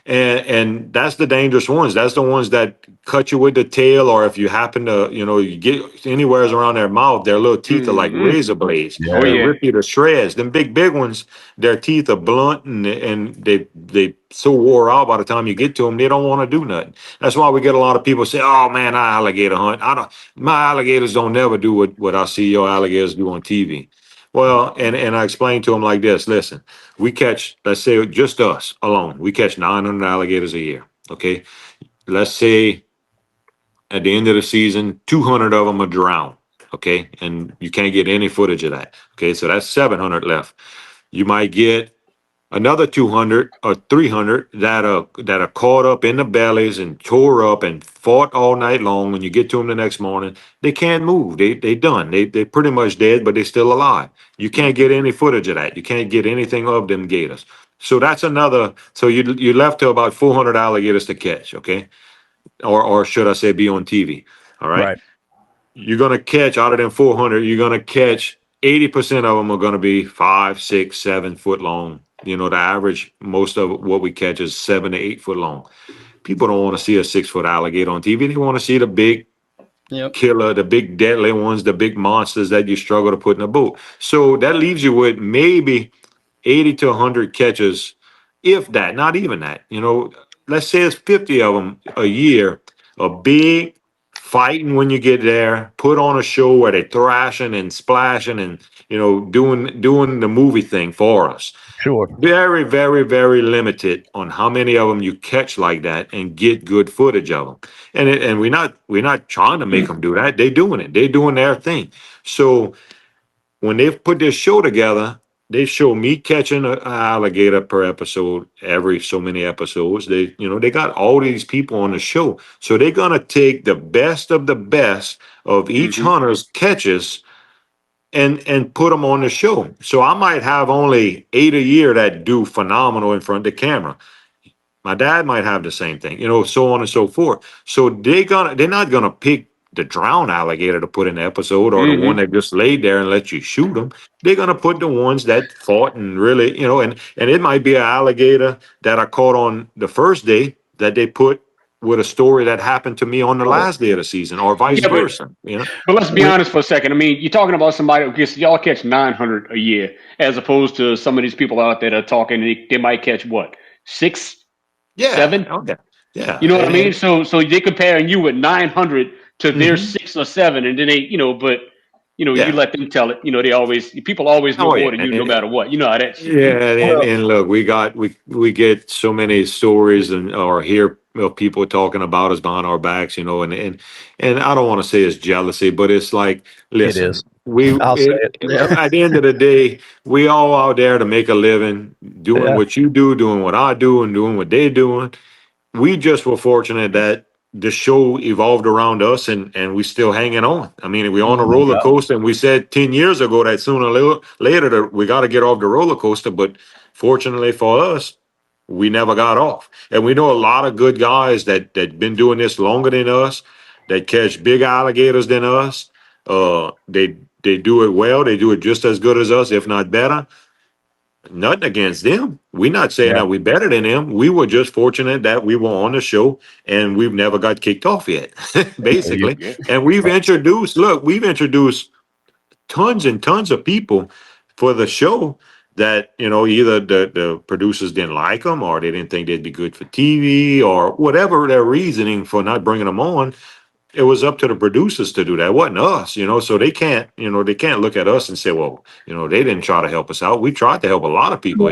And that's the dangerous ones. That's the ones that cut you with the tail, or if you happen to, you get anywhere around their mouth, their little teeth are like razor blades. Yeah. They rip you to shreds. Them big ones, their teeth are blunt and they so wore out by the time you get to them, they don't want to do nothing. That's why we get a lot of people say, "Oh man, I alligator hunt. My alligators don't never do what I see your alligators do on TV." Well, and I explained to them like this: listen, we catch, let's say just us alone, we catch 900 alligators a year. Okay. Let's say at the end of the season, 200 of them are drowned. Okay. And you can't get any footage of that. Okay. So that's 700 left. You might get another 200 or 300 that are caught up in the bellies and tore up and fought all night long. When you get to them the next morning, they can't move. They done. They pretty much dead, but they're still alive. You can't get any footage of that. You can't get anything of them gators. So that's another. So you left to about 400 alligators to catch. Okay, or should I say, be on TV? All right. Right. You're gonna catch out of them 400. You're gonna catch 80% of them are gonna be 5, 6, 7 foot long. The average, most of what we catch is 7 to 8 foot long. People don't want to see a 6 foot alligator on TV. They want to see the big killer, the big deadly ones, the big monsters that you struggle to put in a boat. So that leaves you with maybe 80 to 100 catches, if that, not even that. Let's say it's 50 of them a year, a big fighting when you get there, put on a show where they're thrashing and splashing and doing the movie thing for us. Sure. Very, very, very limited on how many of them you catch like that and get good footage of them. And we're not trying to make them do that. They're doing it. They're doing their thing. So when they've put this show together, they show me catching an alligator per episode, every so many episodes. They got all these people on the show. So they're going to take the best of each hunter's catches and put them on the show. So I might have only 8 a year that do phenomenal in front of the camera. My dad might have the same thing, so on and so forth. So they're not gonna pick the drowned alligator to put in the episode, or the one that just laid there and let you shoot them. They're gonna put the ones that fought and really, and it might be an alligator that I caught on the first day that they put with a story that happened to me on the last day of the season, or vice versa. But let's be honest for a second. I mean, you're talking about somebody who gets, y'all catch 900 a year, as opposed to some of these people out there that are talking. They might catch what, 6, 7? Okay. Yeah. You know what I mean? So they comparing you with 900 to their 6 or 7, and then they, you let them tell it. People always know more than you, no matter what. You know how that shit. Yeah, and look, we get so many stories or hear of people talking about us behind our backs, and I don't want to say it's jealousy, but it's like, listen, I'll say it. Yeah. At the end of the day, we all out there to make a living, doing what you do, doing what I do, and doing what they're doing. We just were fortunate that the show evolved around us, and we still hanging on. I mean, we're on a roller coaster, and we said 10 years ago that sooner or later that we got to get off the roller coaster. But fortunately for us, we never got off. And we know a lot of good guys that been doing this longer than us, that catch big alligators than us. They do it well. They do it just as good as us, if not better. Nothing against them. We're not saying that we're better than them. We were just fortunate that we were on the show and we've never got kicked off yet, basically. And we've introduced tons and tons of people for the show that, either the producers didn't like them or they didn't think they'd be good for TV or whatever their reasoning for not bringing them on. It was up to the producers to do that. It wasn't us, so they can't look at us and say, well, they didn't try to help us out. We tried to help a lot of people.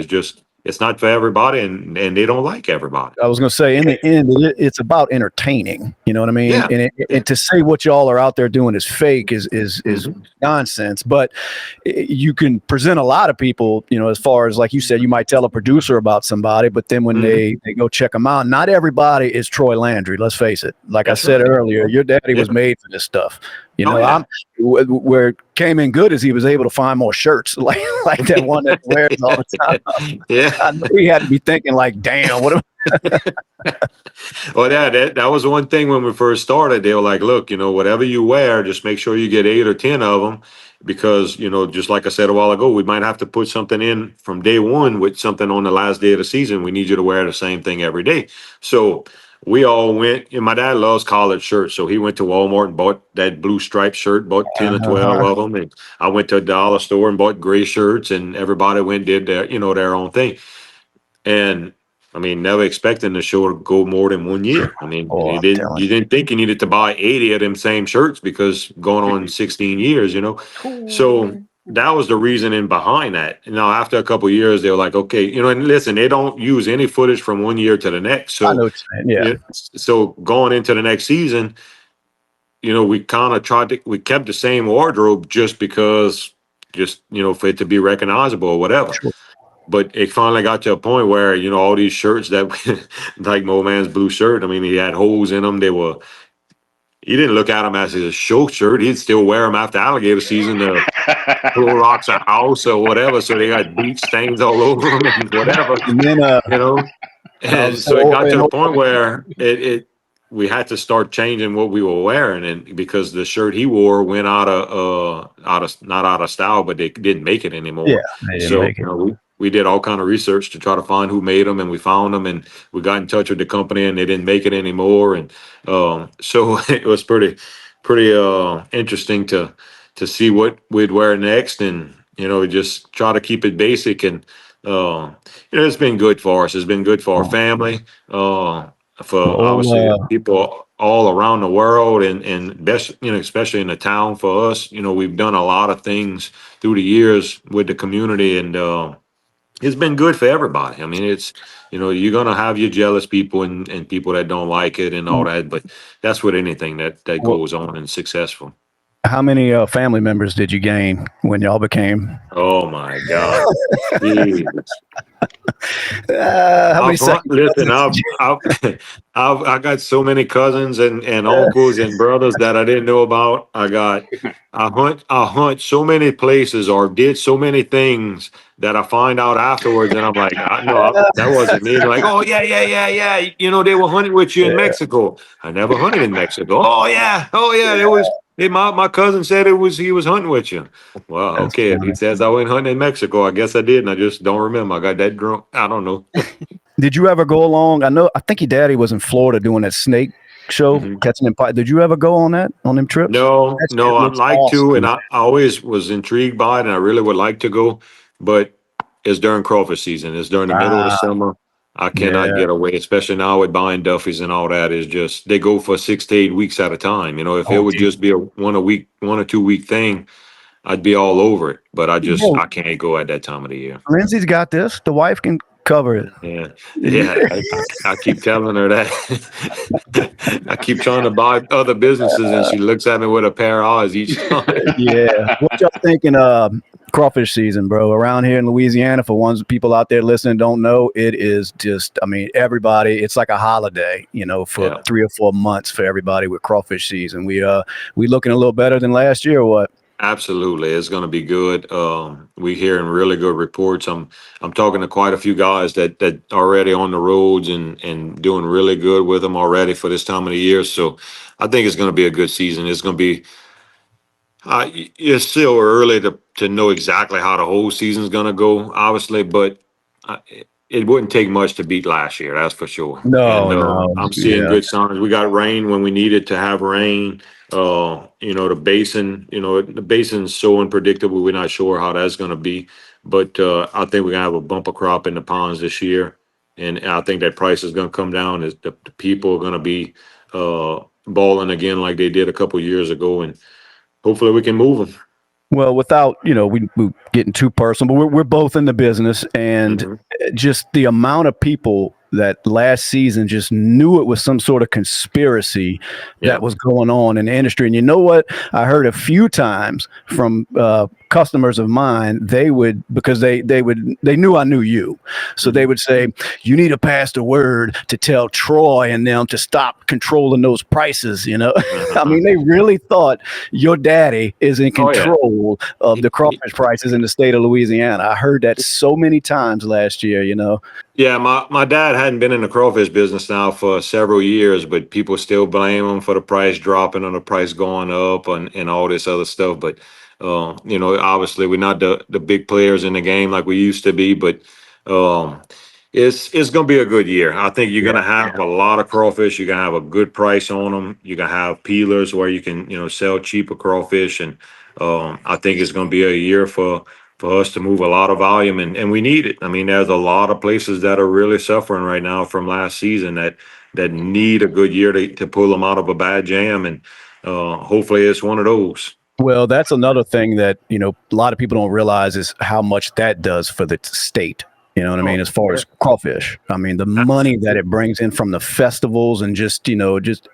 It's not for everybody, and they don't like everybody. I was going to say, in the end, it's about entertaining. You know what I mean? Yeah. And to say what y'all are out there doing is fake is nonsense. But you can present a lot of people, as far as, like you said, you might tell a producer about somebody, but then when they go check them out, not everybody is Troy Landry. Let's face it. Like I said earlier, your daddy was made for this stuff. Where it came in good is he was able to find more shirts like that one that wears all the time. I know he had to be thinking like, damn, what Well, that was one thing when we first started. They were like, look, whatever you wear, just make sure you get 8 or 10 of them, because, just like I said a while ago, we might have to put something in from day one with something on the last day of the season. We need you to wear the same thing every day. So we all went, and my dad loves collared shirts, so he went to Walmart and bought that blue striped shirt, bought 10 or 12 of them, and I went to a dollar store and bought gray shirts, and everybody went and did their own thing. And I mean, never expecting the show to go more than 1 year. I mean, you didn't think you needed to buy 80 of them same shirts because going on 16 years, So that was the reasoning behind that. Now, after a couple of years, they were like, okay, and listen, they don't use any footage from 1 year to the next. So, I know what you're saying. So going into the next season, we kind of we kept the same wardrobe just because, for it to be recognizable or whatever. Sure. But it finally got to a point where, all these shirts that, like Mo Man's blue shirt, I mean, he had holes in them. He didn't look at them as a show shirt. He'd still wear them after alligator season to throw rocks a house or whatever. So they got bleach stains all over them and whatever, and then, And so it got to the point where we had to start changing what we were wearing, and because the shirt he wore went not out of style, but they didn't make it anymore. Yeah, they didn't make it. We did all kind of research to try to find who made them, and we found them, and we got in touch with the company, and they didn't make it anymore. And so it was pretty interesting to see what we'd wear next, and just try to keep it basic. And it's been good for us. It's been good for our family, for obviously people all around the world, and best, especially in the town. For us, we've done a lot of things through the years with the community, and it's been good for everybody. I mean, it's, you're going to have your jealous people and people that don't like it and all that, but that's with anything that goes on and successful. How many family members did you gain when y'all became? Oh my God. How many listen, I got so many cousins and uncles and brothers that I didn't know about. I hunt so many places or did so many things that I find out afterwards, and I'm like, no, that wasn't me. They're like, oh yeah. They were hunting with you in Mexico. I never hunted in Mexico. Oh yeah. It was. My cousin said he was hunting with you. Well, that's okay. Funny. If he says I went hunting in Mexico, I guess I did, and I just don't remember. I got that drunk. I don't know. Did you ever go along? I think your daddy was in Florida doing that snake show, catching them. Did you ever go on them trips? No. I'd like to, and I always was intrigued by it, and I really would like to go, but it's during crawfish season. It's during the middle of the summer. I cannot get away, especially now with buying Duffys and all that. Is just they go for 6 to 8 weeks at a time. If it would just be a 1 or 2 week thing, I'd be all over it. But I can't go at that time of the year. Lindsay's got this. The wife can Cover it. Yeah. I keep telling her that. I keep trying to buy other businesses, and she looks at me with a pair of eyes each time. Yeah. What y'all thinking? Crawfish season, bro. Around here in Louisiana, for ones people out there listening don't know, it is just. I mean, everybody. It's like a holiday, for 3 or 4 months for everybody with crawfish season. We looking a little better than last year, or what? Absolutely, it's going to be good. We're hearing really good reports. I'm talking to quite a few guys that already on the roads and doing really good with them already for this time of the year. So I think it's going to be a good season. It's going to be. It's still early to know exactly how the whole season's going to go, obviously, but it wouldn't take much to beat last year. That's for sure. No. I'm seeing good signs. We got rain when we needed to have rain. The basin's so unpredictable. We're not sure how that's going to be, but I think we're going to have a bumper crop in the ponds this year. And I think that price is going to come down as the people are going to be balling again like they did a couple years ago. And hopefully we can move them. Well, without, we getting too personal, but we're both in the business, and just the amount of people that last season just knew it was some sort of conspiracy that was going on in the industry. And you know what? I heard a few times from customers of mine, because they knew I knew you. So they would say, you need to pass the word to tell Troy and them to stop controlling those prices. I mean, they really thought your daddy is in control of the crawfish prices in the state of Louisiana. I heard that so many times last year, Yeah, my dad hadn't been in the crawfish business now for several years, but people still blame him for the price dropping or the price going up and all this other stuff. But obviously we're not the big players in the game like we used to be, but it's going to be a good year. I think you're going to have a lot of crawfish. You're going to have a good price on them. You're going to have peelers where you can, sell cheaper crawfish. And I think it's going to be a year for us to move a lot of volume, and we need it. I mean, there's a lot of places that are really suffering right now from last season that need a good year to pull them out of a bad jam. And hopefully it's one of those. Well, that's another thing that, a lot of people don't realize is how much that does for the state. You know what I mean? As far as crawfish, I mean, the money that it brings in from the festivals and just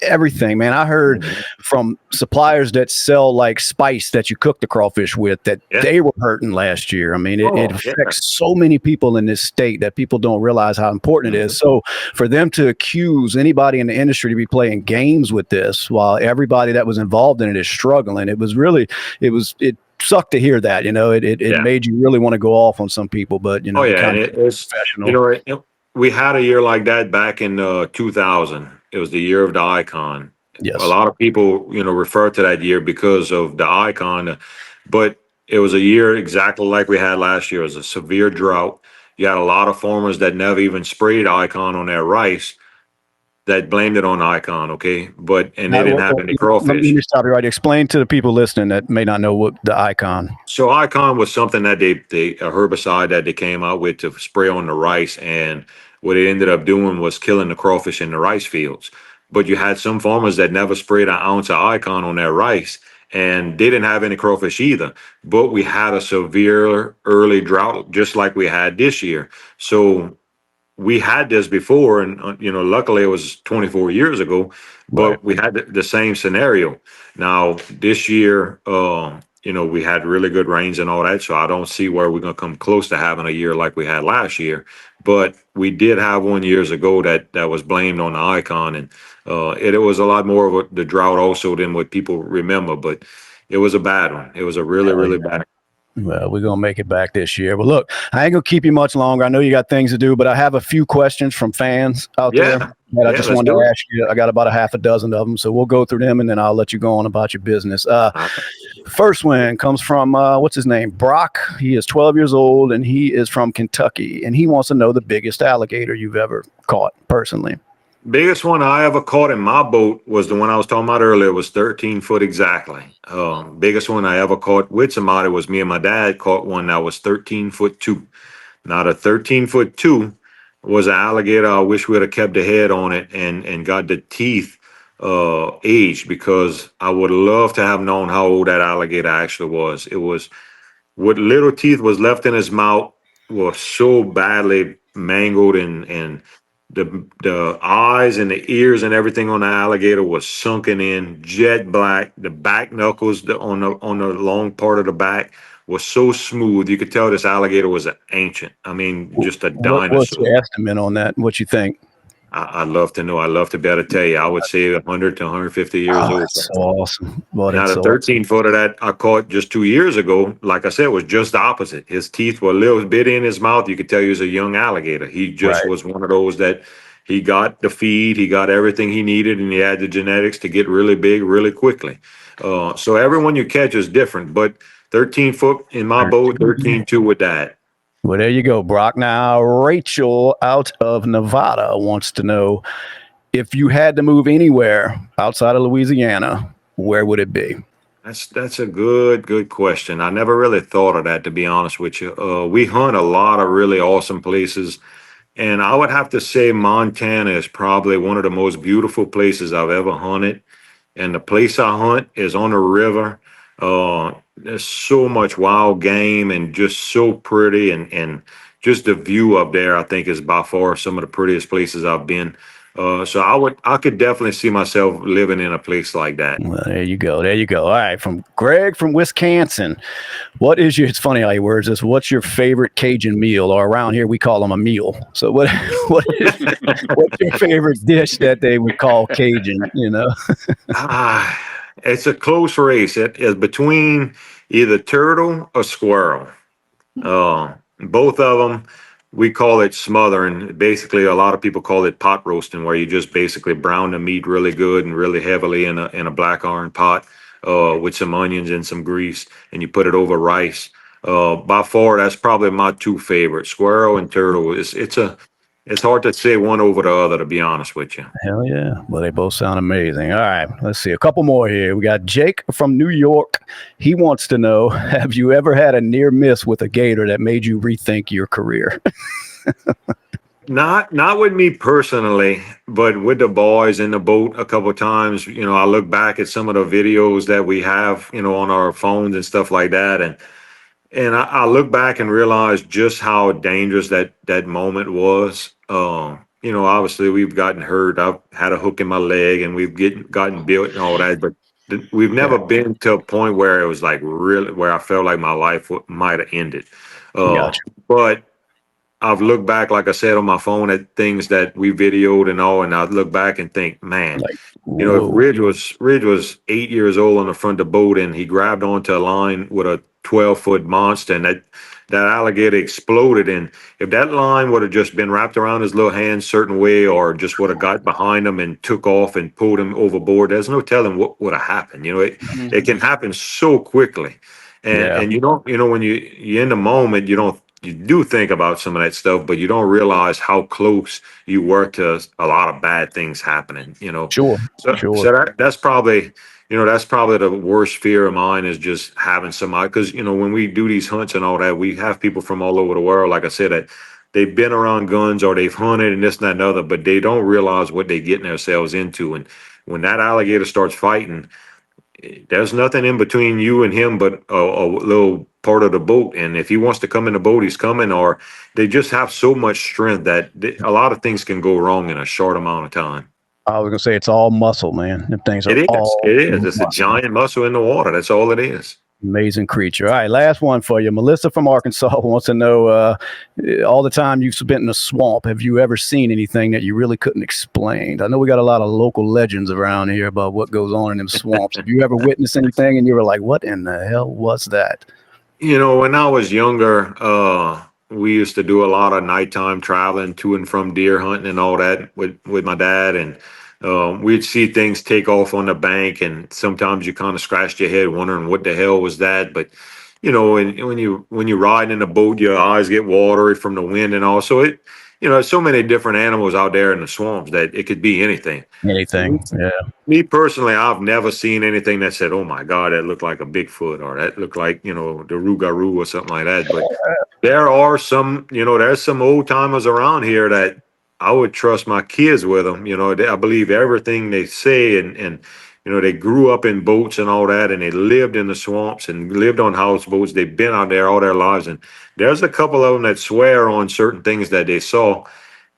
everything, man. I heard from suppliers that sell like spice that you cook the crawfish with that they were hurting last year. I mean, it affects so many people in this state that people don't realize how important it is. So for them to accuse anybody in the industry to be playing games with this while everybody that was involved in it is struggling, it sucked to hear that. It made you really want to go off on some people, but it's professional. We had a year like that back in 2000. It was the year of the icon. Yes. A lot of people refer to that year because of the icon, but it was a year exactly like we had last year. It was a severe drought. You had a lot of farmers that never even sprayed icon on their rice that blamed it on icon, okay? They didn't have any crawfish. Let me stop you right. Explain to the people listening that may not know what the icon. So icon was something that a herbicide that they came out with to spray on the rice, and what it ended up doing was killing the crawfish in the rice fields. But you had some farmers that never sprayed an ounce of icon on their rice, and they didn't have any crawfish either. But we had a severe early drought, just like we had this year. So we had this before, and luckily it was 24 years ago, but we had the same scenario. Now this year, we had really good rains and all that, so I don't see where we're gonna come close to having a year like we had last year. But we did have one years ago that was blamed on the icon, and it was a lot more of the drought also than what people remember. But it was a bad one. It was a really bad one. Well, we're going to make it back this year. But look, I ain't going to keep you much longer. I know you got things to do, but I have a few questions from fans out there that I just wanted to ask you. I got about a half a dozen of them, so we'll go through them, and then I'll let you go on about your business. First one comes from, what's his name? Brock. He is 12 years old, and he is from Kentucky, and he wants to know the biggest alligator you've ever caught personally. Biggest one I ever caught in my boat was the one I was talking about earlier. It was 13 foot exactly. Biggest one I ever caught with somebody was me and my dad caught one that was 13'2". Now the 13'2" was an alligator. I wish we would have kept the head on it and got the teeth aged, because I would love to have known how old that alligator actually was. It was what little teeth was left in his mouth was so badly mangled, and the eyes and the ears and everything on the alligator was sunken in, jet black. The back knuckles on the long part of the back was so smooth. You could tell this alligator was an ancient. I mean, just a What's dinosaur. your estimate on that? What you think? I'd love to know. I'd love to be able to tell you. I would say 100 to 150 years old. That's so awesome. Boy, Now, that's the so 13 footer that I caught just 2 years ago, like I said, was just the opposite. His teeth were a little bit in his mouth. You could tell he was a young alligator. He just Right. was one of those that he got the feed, he got everything he needed, and he had the genetics to get really big really quickly. So everyone you catch is different, but 13 foot in my boat, 13.2 with that. Well, there you go, Brock. Now, Rachel out of Nevada wants to know, if you had to move anywhere outside of Louisiana, where would it be? That's a good question. I never really thought of that, to be honest with you. We hunt a lot of really awesome places, and I would have to say Montana is probably one of the most beautiful places I've ever hunted. And the place I hunt is on a river. There's so much wild game and just so pretty, and just the view up there, I think, is by far some of the prettiest places I've been. So I could definitely see myself living in a place like that. Well, there you go. There you go. All right. From Greg from Wisconsin. It's funny how he words this. What's your favorite Cajun meal? Or around here, we call them a meal. So what's your favorite dish that they would call Cajun, you know? It's a close race. It is between either turtle or squirrel. Both of them, we call it smothering. Basically, a lot of people call it pot roasting, where you just basically brown the meat really good and really heavily in a black iron pot with some onions and some grease, and you put it over rice. By far, that's probably my two favorites, squirrel and turtle. It's hard to say one over the other, to be honest with you. Hell yeah. Well, they both sound amazing. All right. Let's see. A couple more here. We got Jake from New York. He wants to know, have you ever had a near miss with a gator that made you rethink your career? Not with me personally, but with the boys in the boat a couple of times. I look back at some of the videos that we have, on our phones and stuff like that. And I look back and realize just how dangerous that moment was. Obviously we've gotten hurt. I've had a hook in my leg, and we've gotten built and all that, but we've never been to a point where it was like really where I felt like my life might have ended. Gotcha. But I've looked back, like I said, on my phone at things that we videoed and all, and I look back and think, man, if Ridge was 8 years old on the front of the boat, and he grabbed onto a line with a 12-foot monster, and that alligator exploded, and if that line would have just been wrapped around his little hand a certain way, or just would have got behind him and took off and pulled him overboard, there's no telling what would have happened. It can happen so quickly, and you don't, when you're in the moment, you do think about some of that stuff, but you don't realize how close you were to a lot of bad things happening. Sure. So that's probably. That's probably the worst fear of mine, is just having somebody, because, when we do these hunts and all that, we have people from all over the world, like I said, that they've been around guns or they've hunted and this and that and other, but they don't realize what they're getting themselves into. And when that alligator starts fighting, there's nothing in between you and him but a little part of the boat. And if he wants to come in the boat, he's coming, or they just have so much strength that a lot of things can go wrong in a short amount of time. I was gonna say it's all muscle, man. Them things are It is. It's muscle. a giant muscle in the water. That's all it is. Amazing creature. All right, last one for you. Melissa from Arkansas wants to know, all the time you've spent in a swamp, have you ever seen anything that you really couldn't explain? I know we got a lot of local legends around here about what goes on in them swamps. Have you ever witnessed anything and you were like, what in the hell was that? When I was younger, we used to do a lot of nighttime traveling to and from deer hunting and all that with my dad, and we'd see things take off on the bank, and sometimes you kind of scratched your head wondering what the hell was that. But when you ride in a boat, your eyes get watery from the wind and all. So there's so many different animals out there in the swamps that it could be anything. Yeah. Me personally, I've never seen anything that said, "Oh my God, that looked like a Bigfoot," or that looked like the Rougarou or something like that. But there are some, there's some old timers around here that I would trust my kids with them. I believe everything they say, and they grew up in boats and all that, and they lived in the swamps and lived on houseboats. They've been out there all their lives, and there's a couple of them that swear on certain things that they saw,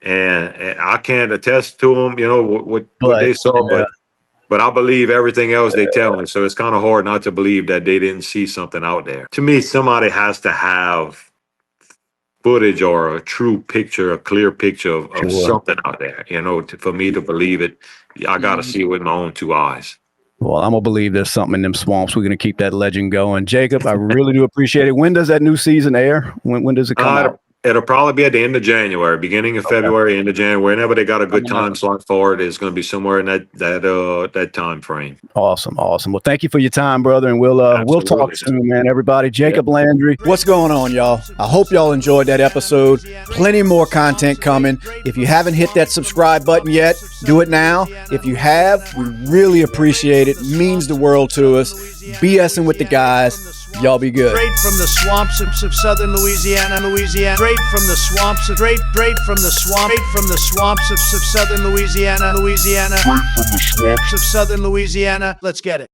and I can't attest to them, what they saw, but I believe everything else they tell me. So it's kind of hard not to believe that they didn't see something out there. To me, somebody has to have footage or a true picture, a clear picture of something out there, for me to believe it. I got to see it with my own two eyes. Well, I'm going to believe there's something in them swamps. We're going to keep that legend going. Jacob, I really do appreciate it. When does that new season air? When does it come out? It'll probably be at the end of January, beginning of February, end of January. Whenever they got a good time slot for it, it's going to be somewhere in that time frame. Awesome. Well, thank you for your time, brother, and we'll talk soon, man. Everybody, Jacob Landry. What's going on, y'all? I hope y'all enjoyed that episode. Plenty more content coming. If you haven't hit that subscribe button yet, do it now. If you have, we really appreciate it. Means the world to us. B.S.ing with the guys. Y'all be good. Straight from the swamps of southern Louisiana. Straight from the swamps, straight from the swamps of southern Louisiana. Straight from the swamps of southern Louisiana. Let's get it.